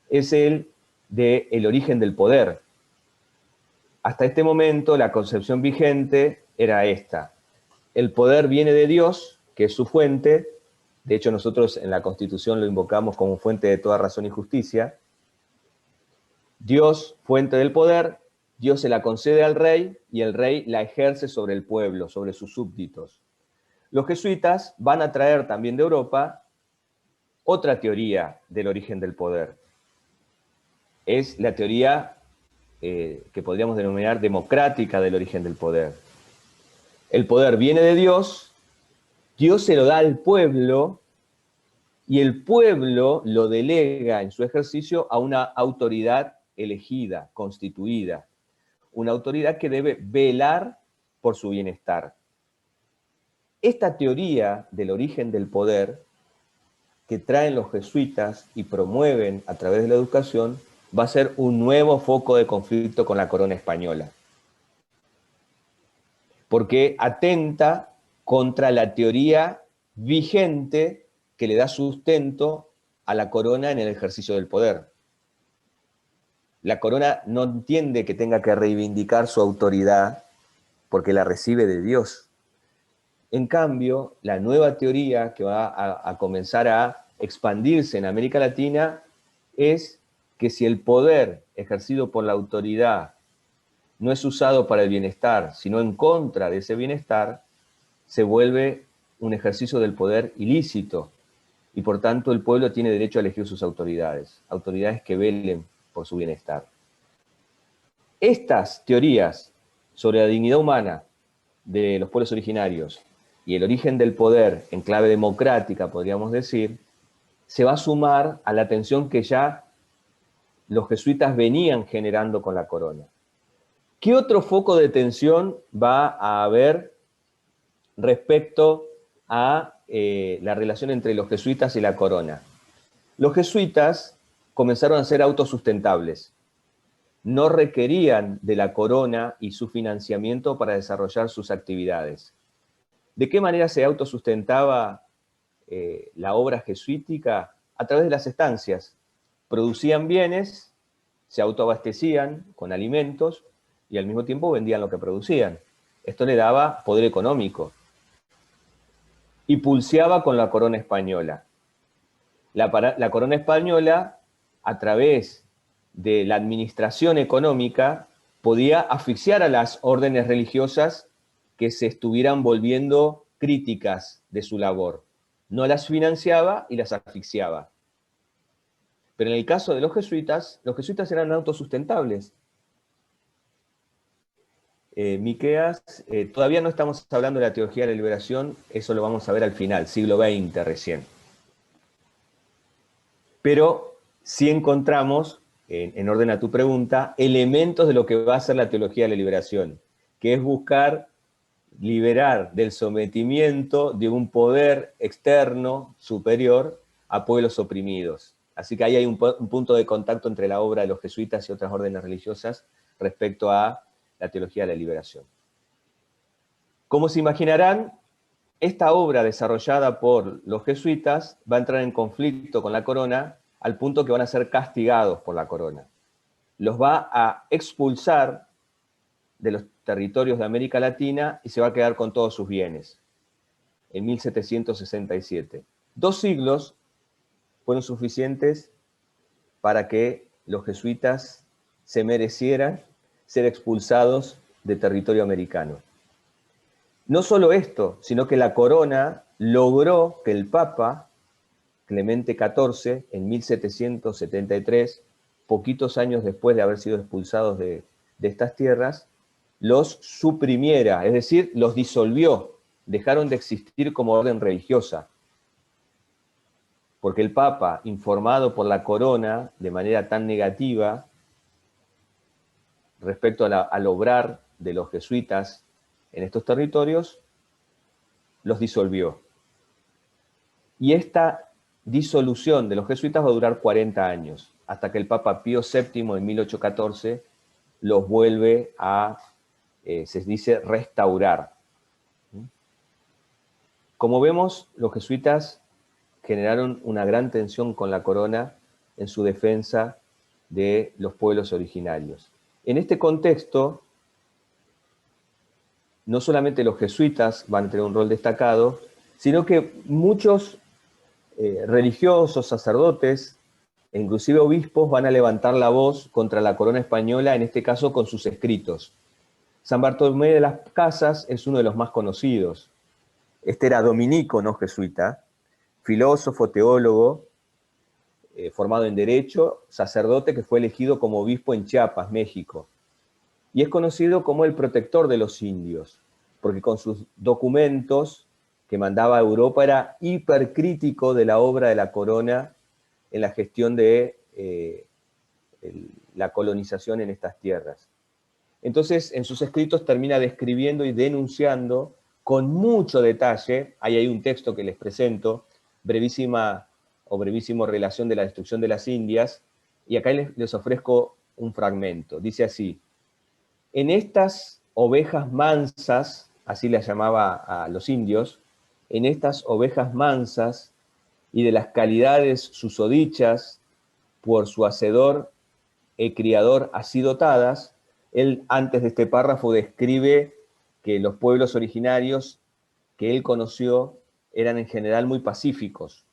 es el del origen del poder. Hasta este momento la concepción vigente era esta: el poder viene de Dios, que es su fuente. De hecho, nosotros en la Constitución lo invocamos como fuente de toda razón y justicia. Dios, fuente del poder, Dios se la concede al rey y el rey la ejerce sobre el pueblo, sobre sus súbditos. Los jesuitas van a traer también de Europa otra teoría del origen del poder. Es la teoría que podríamos denominar democrática del origen del poder. El poder viene de Dios, Dios se lo da al pueblo y el pueblo lo delega en su ejercicio a una autoridad elegida, constituida, una autoridad que debe velar por su bienestar. Esta teoría del origen del poder que traen los jesuitas y promueven a través de la educación va a ser un nuevo foco de conflicto con la corona española, porque atenta contra la teoría vigente que le da sustento a la corona en el ejercicio del poder. La corona no entiende que tenga que reivindicar su autoridad porque la recibe de Dios. En cambio, la nueva teoría que va a comenzar a expandirse en América Latina es que si el poder ejercido por la autoridad no es usado para el bienestar, sino en contra de ese bienestar, se vuelve un ejercicio del poder ilícito, y por tanto el pueblo tiene derecho a elegir sus autoridades, autoridades que velen por su bienestar. Estas teorías sobre la dignidad humana de los pueblos originarios y el origen del poder en clave democrática, podríamos decir, se va a sumar a la tensión que ya los jesuitas venían generando con la corona. ¿Qué otro foco de tensión va a haber respecto a la relación entre los jesuitas y la corona? Los jesuitas comenzaron a ser autosustentables. No requerían de la corona y su financiamiento para desarrollar sus actividades. ¿De qué manera se autosustentaba la obra jesuítica? A través de las estancias. Producían bienes, se autoabastecían con alimentos y al mismo tiempo vendían lo que producían. Esto le daba poder económico. Y pulseaba con la corona española. La corona española, a través de la administración económica, podía asfixiar a las órdenes religiosas que se estuvieran volviendo críticas de su labor. No las financiaba y las asfixiaba. Pero en el caso de los jesuitas eran autosustentables. Miqueas, todavía no estamos hablando de la teología de la liberación, eso lo vamos a ver al final, siglo XX recién. Pero sí encontramos, en orden a tu pregunta, elementos de lo que va a ser la teología de la liberación, que es buscar liberar del sometimiento de un poder externo superior a pueblos oprimidos. Así que ahí hay un punto de contacto entre la obra de los jesuitas y otras órdenes religiosas respecto a la teología de la liberación. Como se imaginarán, esta obra desarrollada por los jesuitas va a entrar en conflicto con la corona al punto que van a ser castigados por la corona. Los va a expulsar de los territorios de América Latina y se va a quedar con todos sus bienes, en 1767. 2 siglos fueron suficientes para que los jesuitas se merecieran ser expulsados de territorio americano. No solo esto, sino que la corona logró que el Papa Clemente XIV, en 1773, poquitos años después de haber sido expulsados de estas tierras, los suprimiera, es decir, los disolvió, dejaron de existir como orden religiosa. Porque el Papa, informado por la corona de manera tan negativa respecto al obrar de los jesuitas en estos territorios, los disolvió. Y esta disolución de los jesuitas va a durar 40 años, hasta que el Papa Pío VII, en 1814, los vuelve a, se dice, restaurar. Como vemos, los jesuitas generaron una gran tensión con la corona en su defensa de los pueblos originarios. En este contexto, no solamente los jesuitas van a tener un rol destacado, sino que muchos religiosos, sacerdotes, e inclusive obispos van a levantar la voz contra la corona española, en este caso con sus escritos. San Bartolomé de las Casas es uno de los más conocidos. Este era dominico, no jesuita, filósofo, teólogo, formado en Derecho, sacerdote que fue elegido como obispo en Chiapas, México. Y es conocido como el protector de los indios, porque con sus documentos que mandaba a Europa era hipercrítico de la obra de la corona en la gestión de la colonización en estas tierras. Entonces, en sus escritos termina describiendo y denunciando con mucho detalle, ahí hay un texto que les presento, brevísimo relación de la destrucción de las Indias, y acá les ofrezco un fragmento. Dice así: en estas ovejas mansas, así las llamaba a los indios, en estas ovejas mansas y de las calidades susodichas por su hacedor y criador así dotadas, él antes de este párrafo describe que los pueblos originarios que él conoció eran en general muy pacíficos,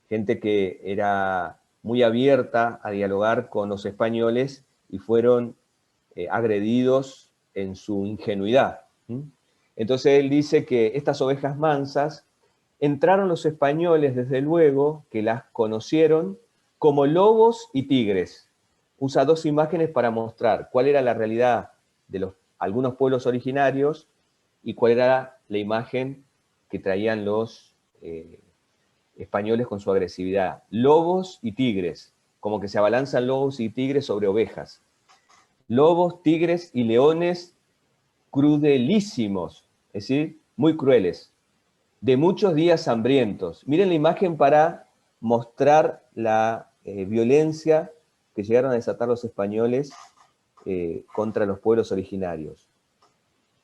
gente que era muy abierta a dialogar con los españoles y fueron agredidos en su ingenuidad. Entonces él dice que estas ovejas mansas entraron los españoles, desde luego, que las conocieron como lobos y tigres. Usa dos imágenes para mostrar cuál era la realidad de algunos pueblos originarios y cuál era la imagen que traían los españoles con su agresividad. Lobos y tigres, como que se abalanzan lobos y tigres sobre ovejas. Lobos, tigres y leones crudelísimos, es decir, muy crueles, de muchos días hambrientos. Miren la imagen para mostrar la violencia que llegaron a desatar los españoles contra los pueblos originarios.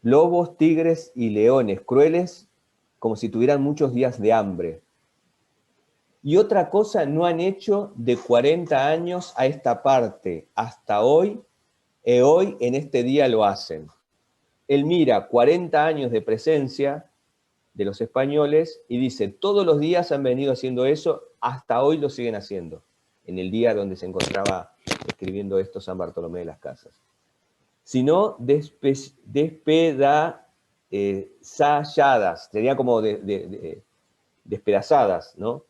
Lobos, tigres y leones crueles, como si tuvieran muchos días de hambre. Y otra cosa no han hecho de 40 años a esta parte, hasta hoy, y hoy en este día lo hacen. Él mira 40 años de presencia de los españoles y dice, todos los días han venido haciendo eso, hasta hoy lo siguen haciendo, en el día donde se encontraba escribiendo esto San Bartolomé de las Casas. Sino despedazadas, sería como despedazadas, ¿no?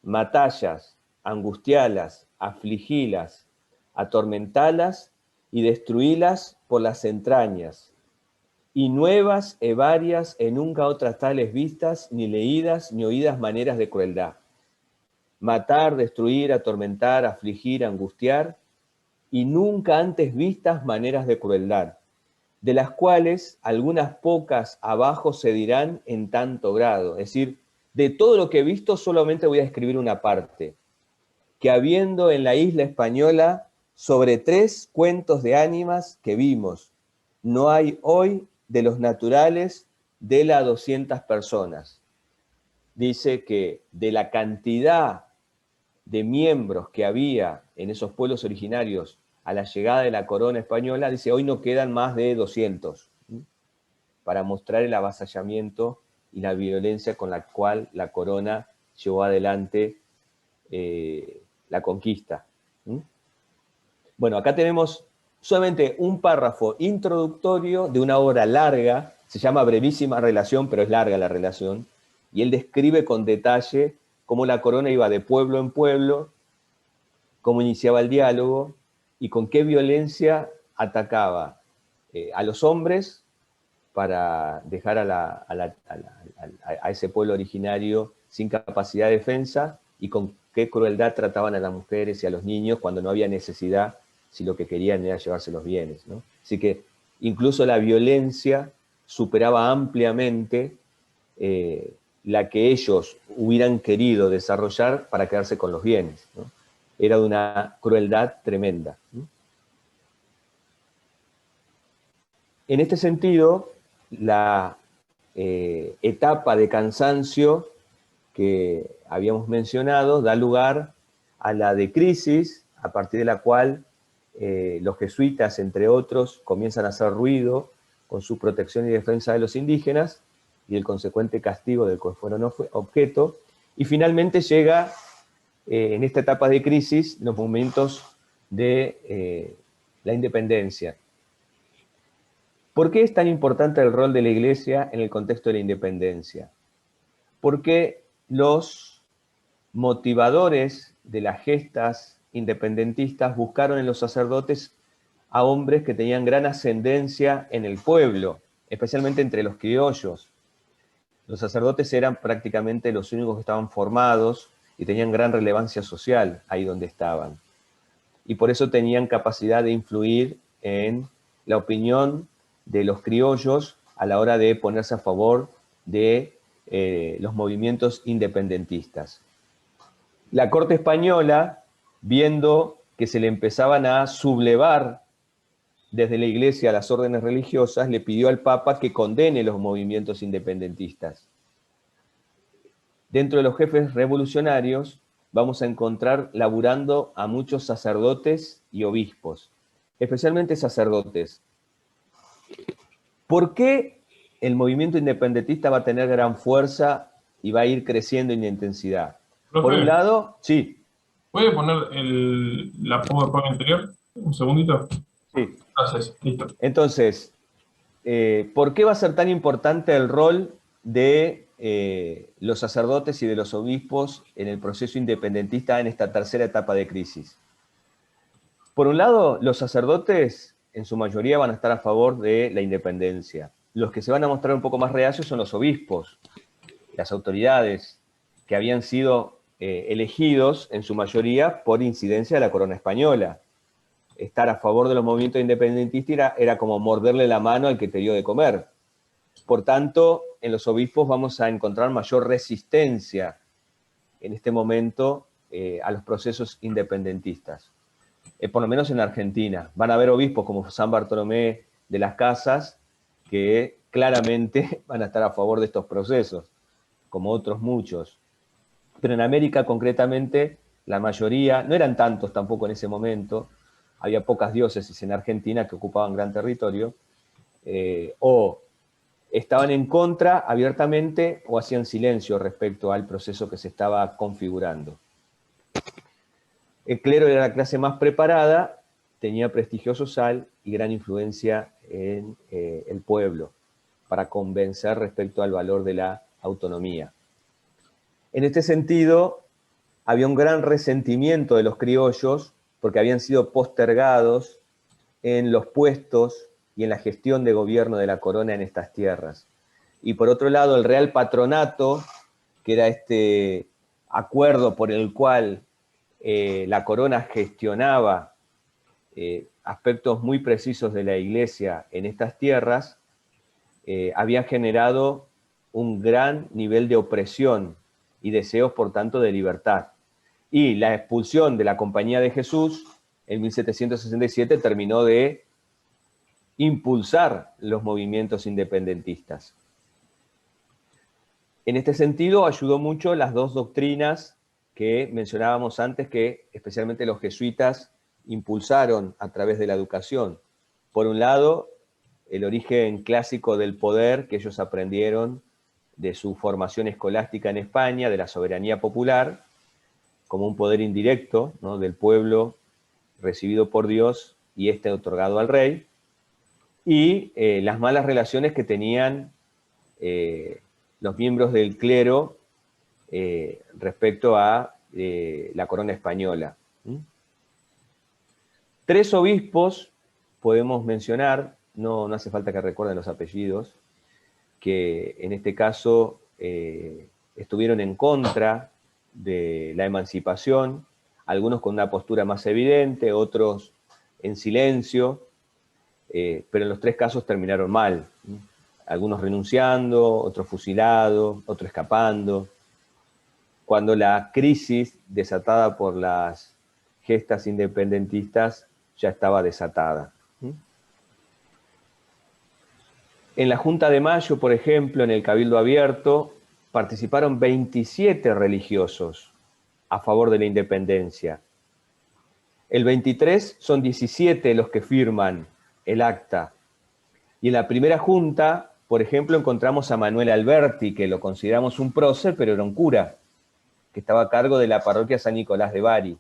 Matallas, angustialas, afligilas, atormentalas y destruílas por las entrañas, y nuevas e varias e nunca otras tales vistas, ni leídas, ni oídas maneras de crueldad. Matar, destruir, atormentar, afligir, angustiar, y nunca antes vistas maneras de crueldad, de las cuales algunas pocas abajo se dirán en tanto grado. Es decir, de todo lo que he visto solamente voy a escribir una parte, que habiendo en la isla española sobre 3 cuentos de ánimas que vimos, no hay hoy de los naturales de las 200 personas. Dice que de la cantidad de miembros que había en esos pueblos originarios a la llegada de la corona española, dice, hoy no quedan más de 200, para mostrar el avasallamiento y la violencia con la cual la corona llevó adelante la conquista. Bueno, acá tenemos solamente un párrafo introductorio de una obra larga, se llama Brevísima Relación, pero es larga la relación, y él describe con detalle cómo la corona iba de pueblo en pueblo, cómo iniciaba el diálogo, y con qué violencia atacaba a los hombres para dejar a ese pueblo originario sin capacidad de defensa, y con qué crueldad trataban a las mujeres y a los niños cuando no había necesidad, si lo que querían era llevarse los bienes, ¿no? Así que incluso la violencia superaba ampliamente la que ellos hubieran querido desarrollar para quedarse con los bienes, ¿no? Era de una crueldad tremenda, ¿no? En este sentido, la etapa de cansancio que habíamos mencionado da lugar a la de crisis, a partir de la cual los jesuitas, entre otros, comienzan a hacer ruido con su protección y defensa de los indígenas y el consecuente castigo del cual fueron objeto, y finalmente llega en esta etapa de crisis los momentos de la independencia. ¿Por qué es tan importante el rol de la Iglesia en el contexto de la independencia? Porque los motivadores de las gestas independentistas buscaron en los sacerdotes a hombres que tenían gran ascendencia en el pueblo, especialmente entre los criollos. Los sacerdotes eran prácticamente los únicos que estaban formados y tenían gran relevancia social ahí donde estaban. Y por eso tenían capacidad de influir en la opinión de los criollos a la hora de ponerse a favor de los movimientos independentistas. La corte española, viendo que se le empezaban a sublevar desde la Iglesia a las órdenes religiosas, le pidió al Papa que condene los movimientos independentistas. Dentro de los jefes revolucionarios vamos a encontrar laburando a muchos sacerdotes y obispos, especialmente sacerdotes. ¿Por qué el movimiento independentista va a tener gran fuerza y va a ir creciendo en intensidad? Profe, por un lado, sí. ¿puede poner la PowerPoint anterior? Un segundito. Sí. Gracias, listo. Entonces, ¿por qué va a ser tan importante el rol de los sacerdotes y de los obispos en el proceso independentista en esta tercera etapa de crisis? Por un lado, los sacerdotes en su mayoría van a estar a favor de la independencia. Los que se van a mostrar un poco más reacios son los obispos, las autoridades que habían sido elegidos en su mayoría por incidencia de la corona española. Estar a favor de los movimientos independentistas era como morderle la mano al que te dio de comer. Por tanto, en los obispos vamos a encontrar mayor resistencia en este momento a los procesos independentistas. Por lo menos en Argentina. Van a haber obispos como San Bartolomé de las Casas que claramente van a estar a favor de estos procesos, como otros muchos. Pero en América concretamente, la mayoría, no eran tantos tampoco en ese momento, había pocas diócesis en Argentina que ocupaban gran territorio, o estaban en contra abiertamente o hacían silencio respecto al proceso que se estaba configurando. El clero era la clase más preparada, tenía prestigio social y gran influencia en el pueblo para convencer respecto al valor de la autonomía. En este sentido, había un gran resentimiento de los criollos porque habían sido postergados en los puestos y en la gestión de gobierno de la corona en estas tierras. Y por otro lado, el Real Patronato, que era este acuerdo por el cual la corona gestionaba aspectos muy precisos de la Iglesia en estas tierras, había generado un gran nivel de opresión y deseos, por tanto, de libertad. Y la expulsión de la Compañía de Jesús en 1767 terminó de impulsar los movimientos independentistas. En este sentido, ayudó mucho las dos doctrinas que mencionábamos antes, que especialmente los jesuitas impulsaron a través de la educación. Por un lado, el origen clásico del poder que ellos aprendieron de su formación escolástica en España, de la soberanía popular, como un poder indirecto, ¿no?, del pueblo recibido por Dios y este otorgado al rey, y las malas relaciones que tenían los miembros del clero respecto a la corona española. 3 obispos podemos mencionar, no hace falta que recuerden los apellidos, que en este caso estuvieron en contra de la emancipación, algunos con una postura más evidente, otros en silencio, pero en los 3 casos terminaron mal. Algunos renunciando, otros fusilados, otros escapando. Cuando la crisis desatada por las gestas independentistas ya estaba desatada. En la Junta de Mayo, por ejemplo, en el Cabildo Abierto, participaron 27 religiosos a favor de la independencia. El 23 son 17 los que firman el acta. Y en la primera junta, por ejemplo, encontramos a Manuel Alberti, que lo consideramos un prócer, pero era un cura, que estaba a cargo de la parroquia San Nicolás de Bari.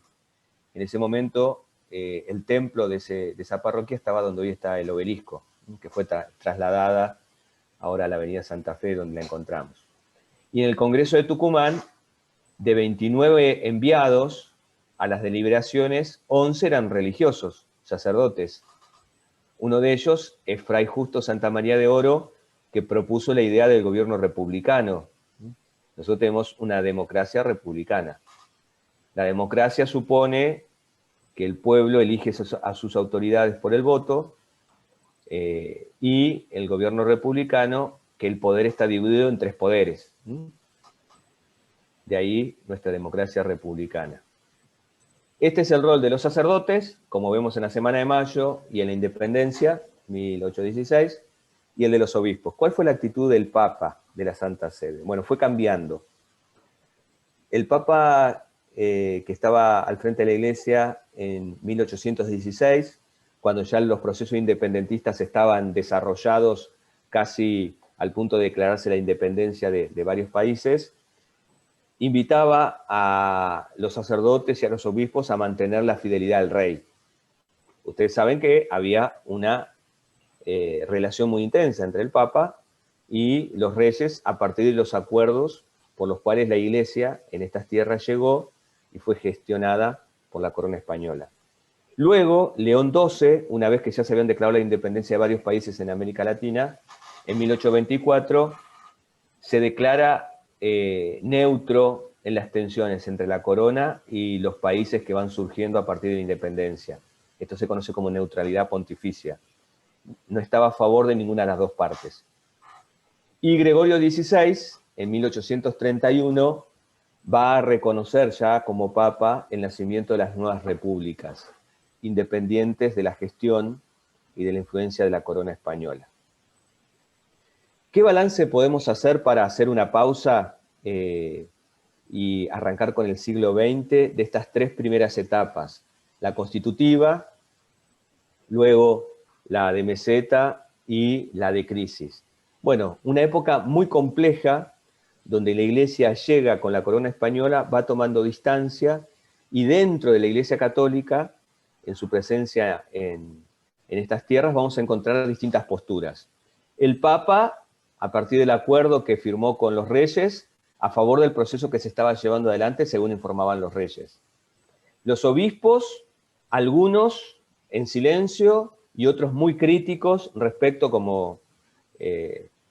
En ese momento, el templo de esa parroquia estaba donde hoy está el obelisco, que fue trasladada ahora a la avenida Santa Fe, donde la encontramos. Y en el Congreso de Tucumán, de 29 enviados a las deliberaciones, 11 eran religiosos, sacerdotes. Uno de ellos es Fray Justo Santa María de Oro, que propuso la idea del gobierno republicano. Nosotros tenemos una democracia republicana. La democracia supone que el pueblo elige a sus autoridades por el voto, y el gobierno republicano, que el poder está dividido en 3 poderes. De ahí nuestra democracia republicana. Este es el rol de los sacerdotes, como vemos en la Semana de Mayo y en la Independencia, 1816, y el de los obispos. ¿Cuál fue la actitud del Papa de la Santa Sede? Bueno, fue cambiando. El Papa que estaba al frente de la Iglesia en 1816, cuando ya los procesos independentistas estaban desarrollados casi al punto de declararse la independencia de varios países, invitaba a los sacerdotes y a los obispos a mantener la fidelidad al rey. Ustedes saben que había una relación muy intensa entre el Papa y los reyes a partir de los acuerdos por los cuales la Iglesia en estas tierras llegó y fue gestionada por la corona española. Luego, León XII, una vez que ya se habían declarado la independencia de varios países en América Latina, en 1824 se declara neutro en las tensiones entre la corona y los países que van surgiendo a partir de la independencia. Esto se conoce como neutralidad pontificia. No estaba a favor de ninguna de las dos partes. Y Gregorio XVI, en 1831, va a reconocer ya como papa el nacimiento de las nuevas repúblicas, independientes de la gestión y de la influencia de la corona española. ¿Qué balance podemos hacer para hacer una pausa y arrancar con el siglo XX de estas tres primeras etapas? La constitutiva, luego la de meseta y la de crisis. Bueno, una época muy compleja donde la Iglesia llega con la corona española, va tomando distancia, y dentro de la Iglesia católica, en su presencia en estas tierras, vamos a encontrar distintas posturas. El Papa, a partir del acuerdo que firmó con los reyes, a favor del proceso que se estaba llevando adelante, según informaban los reyes. Los obispos, algunos en silencio y otros muy críticos respecto, como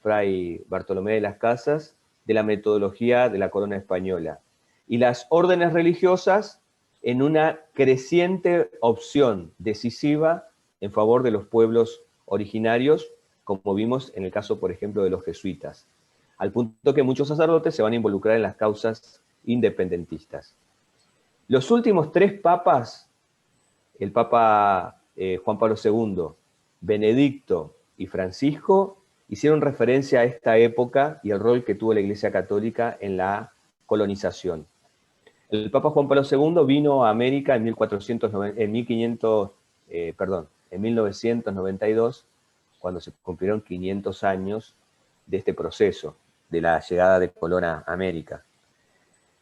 Fray Bartolomé de las Casas, de la metodología de la corona española. Y las órdenes religiosas en una creciente opción decisiva en favor de los pueblos originarios, como vimos en el caso, por ejemplo, de los jesuitas, al punto que muchos sacerdotes se van a involucrar en las causas independentistas. Los últimos tres papas, el Papa Juan Pablo II, Benedicto y Francisco, hicieron referencia a esta época y el rol que tuvo la Iglesia Católica en la colonización. El Papa Juan Pablo II vino a América en 1992, cuando se cumplieron 500 años de este proceso, de la llegada de Colón a América.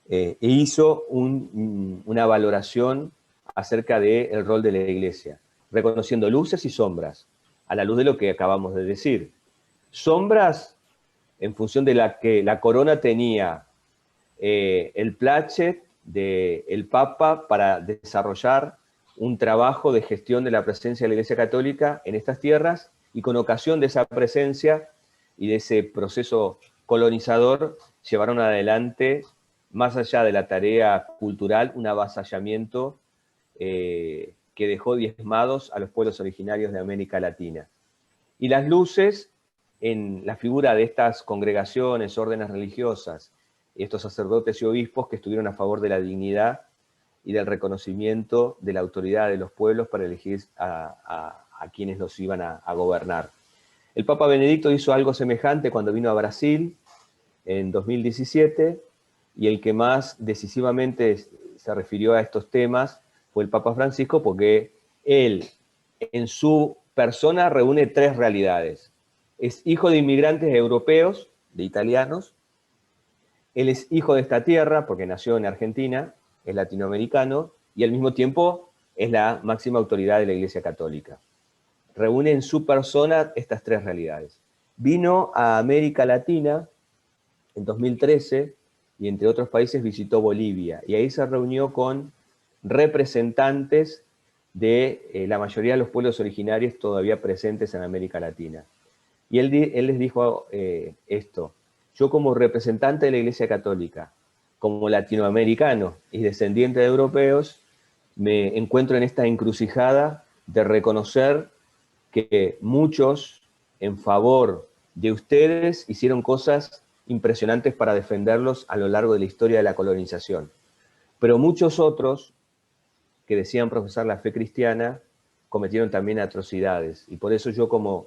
E hizo una valoración acerca del rol de la Iglesia, reconociendo luces y sombras, a la luz de lo que acabamos de decir. Sombras en función de la que la corona tenía el placet del Papa para desarrollar un trabajo de gestión de la presencia de la Iglesia Católica en estas tierras, y con ocasión de esa presencia y de ese proceso colonizador llevaron adelante, más allá de la tarea cultural, un avasallamiento que dejó diezmados a los pueblos originarios de América Latina. Y las luces en la figura de estas congregaciones, órdenes religiosas, y estos sacerdotes y obispos que estuvieron a favor de la dignidad y del reconocimiento de la autoridad de los pueblos para elegir a quienes los iban a gobernar. El Papa Benedicto hizo algo semejante cuando vino a Brasil en 2017, y el que más decisivamente se refirió a estos temas fue el Papa Francisco, porque él, en su persona, reúne tres realidades. Es hijo de inmigrantes europeos, de italianos. Él es hijo de esta tierra, porque nació en Argentina, es latinoamericano, y al mismo tiempo es la máxima autoridad de la Iglesia Católica. Reúne en su persona estas tres realidades. Vino a América Latina en 2013, y entre otros países visitó Bolivia, y ahí se reunió con representantes de la mayoría de los pueblos originarios todavía presentes en América Latina. Y él les dijo esto: yo, como representante de la Iglesia Católica, como latinoamericano y descendiente de europeos, me encuentro en esta encrucijada de reconocer que muchos en favor de ustedes hicieron cosas impresionantes para defenderlos a lo largo de la historia de la colonización, pero muchos otros que decían profesar la fe cristiana cometieron también atrocidades, y por eso yo, como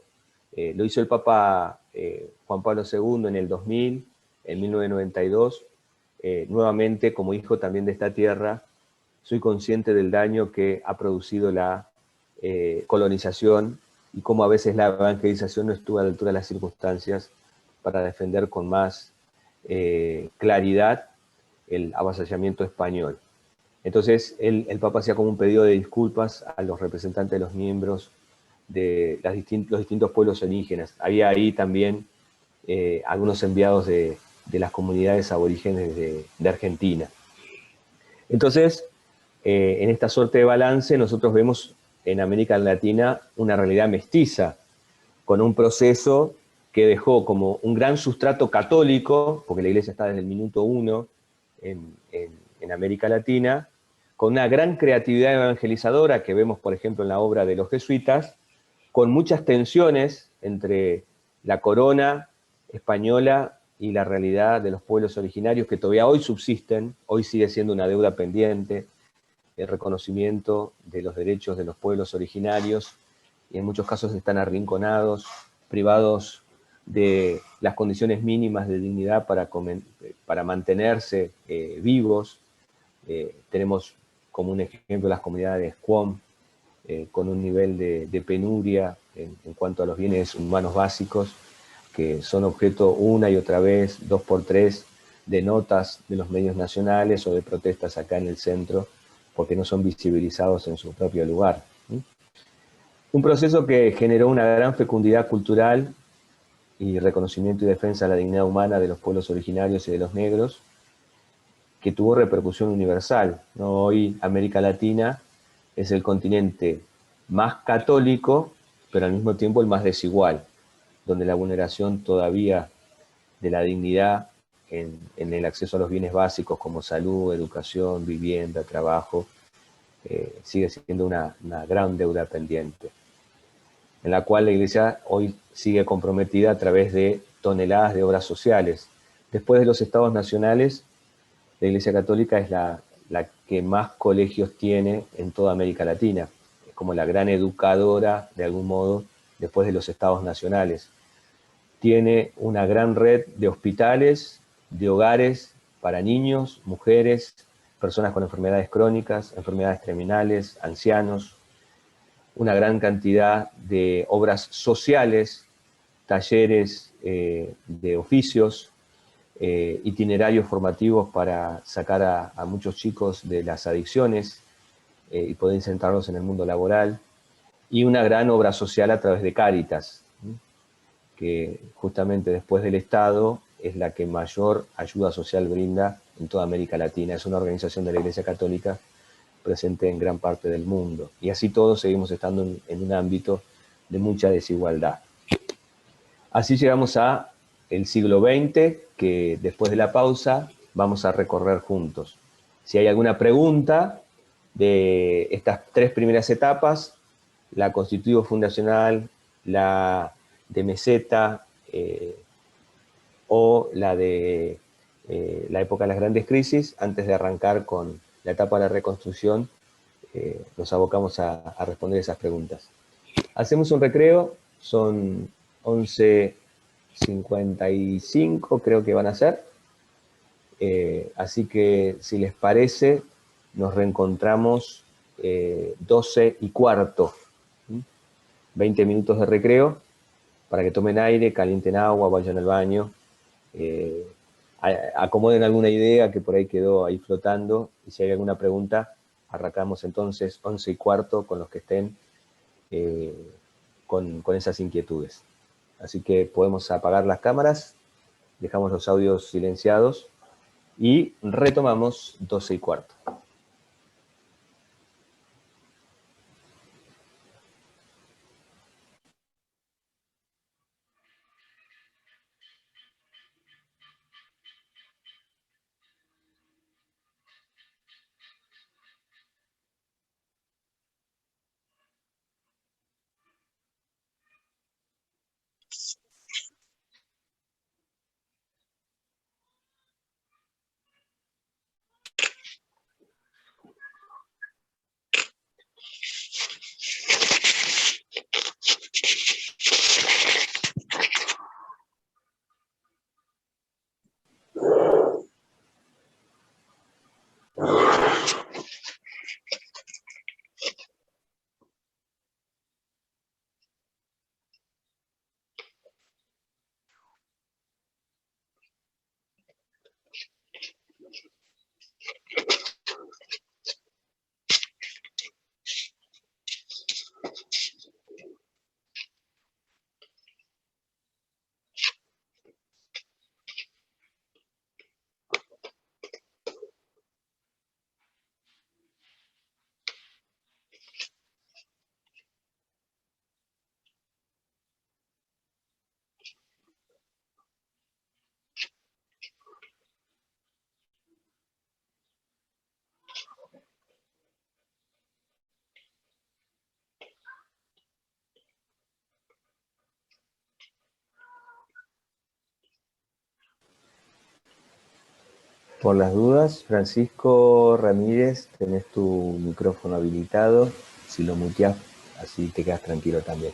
lo hizo el Papa Juan Pablo II en el 2000, en 1992, nuevamente como hijo también de esta tierra, soy consciente del daño que ha producido la colonización, y cómo a veces la evangelización no estuvo a la altura de las circunstancias para defender con más claridad el avasallamiento español. Entonces el Papa hacía como un pedido de disculpas a los representantes de los miembros de los distintos pueblos indígenas. Había ahí también algunos enviados de las comunidades aborígenes de Argentina. Entonces, en esta suerte de balance, nosotros vemos en América Latina una realidad mestiza, con un proceso que dejó como un gran sustrato católico, porque la Iglesia está desde el minuto 1 en América Latina, con una gran creatividad evangelizadora que vemos, por ejemplo, en la obra de los jesuitas, con muchas tensiones entre la corona española y la realidad de los pueblos originarios que todavía hoy subsisten, hoy sigue siendo una deuda pendiente, el reconocimiento de los derechos de los pueblos originarios, y en muchos casos están arrinconados, privados de las condiciones mínimas de dignidad para mantenerse vivos. Tenemos como un ejemplo las comunidades Qom, con un nivel de penuria en cuanto a los bienes humanos básicos, que son objeto una y otra vez, 2x3, de notas de los medios nacionales o de protestas acá en el centro, porque no son visibilizados en su propio lugar. Un proceso que generó una gran fecundidad cultural y reconocimiento y defensa de la dignidad humana de los pueblos originarios y de los negros, que tuvo repercusión universal, ¿no? Hoy América Latina es el continente más católico, pero al mismo tiempo el más desigual, donde la vulneración todavía de la dignidad en el acceso a los bienes básicos como salud, educación, vivienda, trabajo, sigue siendo una gran deuda pendiente, en la cual la Iglesia hoy sigue comprometida a través de toneladas de obras sociales. Después de los estados nacionales, la Iglesia Católica es la que más colegios tiene en toda América Latina. Es como la gran educadora, de algún modo, después de los estados nacionales. Tiene una gran red de hospitales, de hogares para niños, mujeres, personas con enfermedades crónicas, enfermedades terminales, ancianos, una gran cantidad de obras sociales, talleres de oficios, itinerarios formativos para sacar a muchos chicos de las adicciones y poder insertarlos en el mundo laboral, y una gran obra social a través de Cáritas, que justamente después del Estado es la que mayor ayuda social brinda en toda América Latina. Es una organización de la Iglesia Católica presente en gran parte del mundo. Y así todos seguimos estando en un ámbito de mucha desigualdad. Así llegamos a el siglo XX, que después de la pausa vamos a recorrer juntos. Si hay alguna pregunta de estas tres primeras etapas, la constitutivo fundacional, la de meseta o la de la época de las grandes crisis, antes de arrancar con la etapa de la reconstrucción, nos abocamos a responder esas preguntas. Hacemos un recreo, son 11:55 creo que van a ser, así que si les parece, nos reencontramos 12:15, 20 minutos de recreo, para que tomen aire, calienten agua, vayan al baño, acomoden alguna idea que por ahí quedó ahí flotando, y si hay alguna pregunta, arrancamos entonces 11:15 con los que estén con esas inquietudes. Así que podemos apagar las cámaras, dejamos los audios silenciados y retomamos 12:15. por las dudas, Francisco Ramírez, tenés tu micrófono habilitado. Si lo muteás, así te quedas tranquilo también.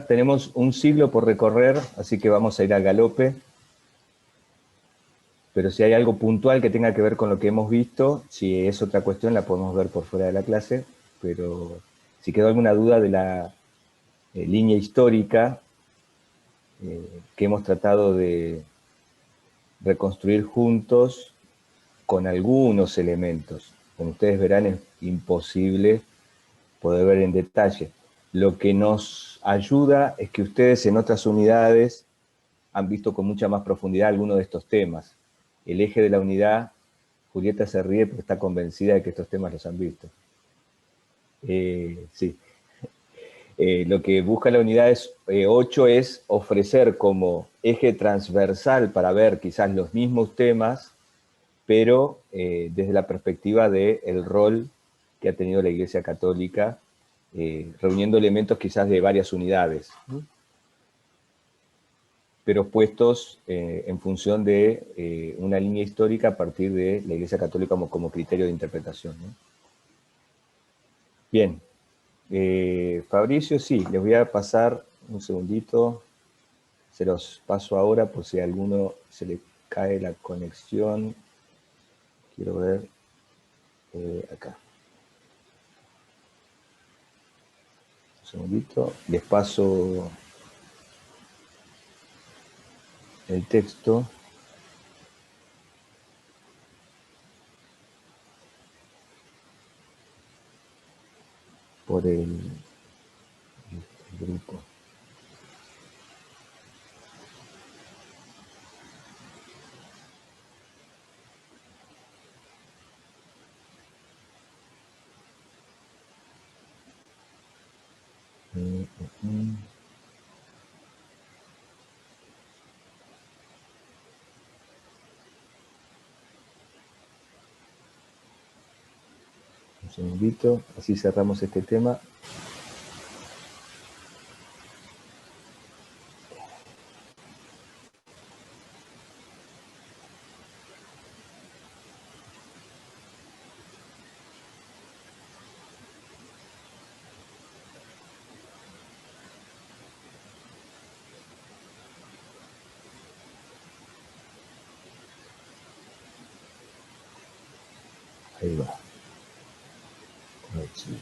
Tenemos un siglo por recorrer, así que vamos a ir al galope. Pero si hay algo puntual que tenga que ver con lo que hemos visto, si es otra cuestión la podemos ver por fuera de la clase, pero si quedó alguna duda de la línea histórica que hemos tratado de reconstruir juntos con algunos elementos. Como ustedes verán, es imposible poder ver en detalle. Lo que nos ayuda es que ustedes en otras unidades han visto con mucha más profundidad algunos de estos temas. El eje de la unidad, Julieta se ríe porque está convencida de que estos temas los han visto. Sí. Lo que busca la unidad 8 es ofrecer como eje transversal para ver quizás los mismos temas, pero desde la perspectiva del rol que ha tenido la Iglesia Católica, reuniendo elementos quizás de varias unidades, pero puestos en función de una línea histórica a partir de la Iglesia Católica como criterio de interpretación, ¿no? Bien, Fabricio, sí, les voy a pasar un segundito, se los paso ahora por si a alguno se le cae la conexión. Quiero ver acá. Un segundito, les paso el texto. Por el grupo. Un segundito, así cerramos este tema. Ahí va. Archivo.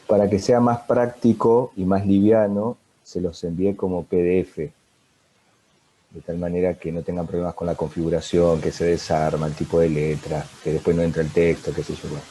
Para que sea más práctico y más liviano, se los envié como PDF. de tal manera que no tengan problemas con la configuración, que se desarma, el tipo de letra, que después no entra el texto, qué sé yo. Bueno.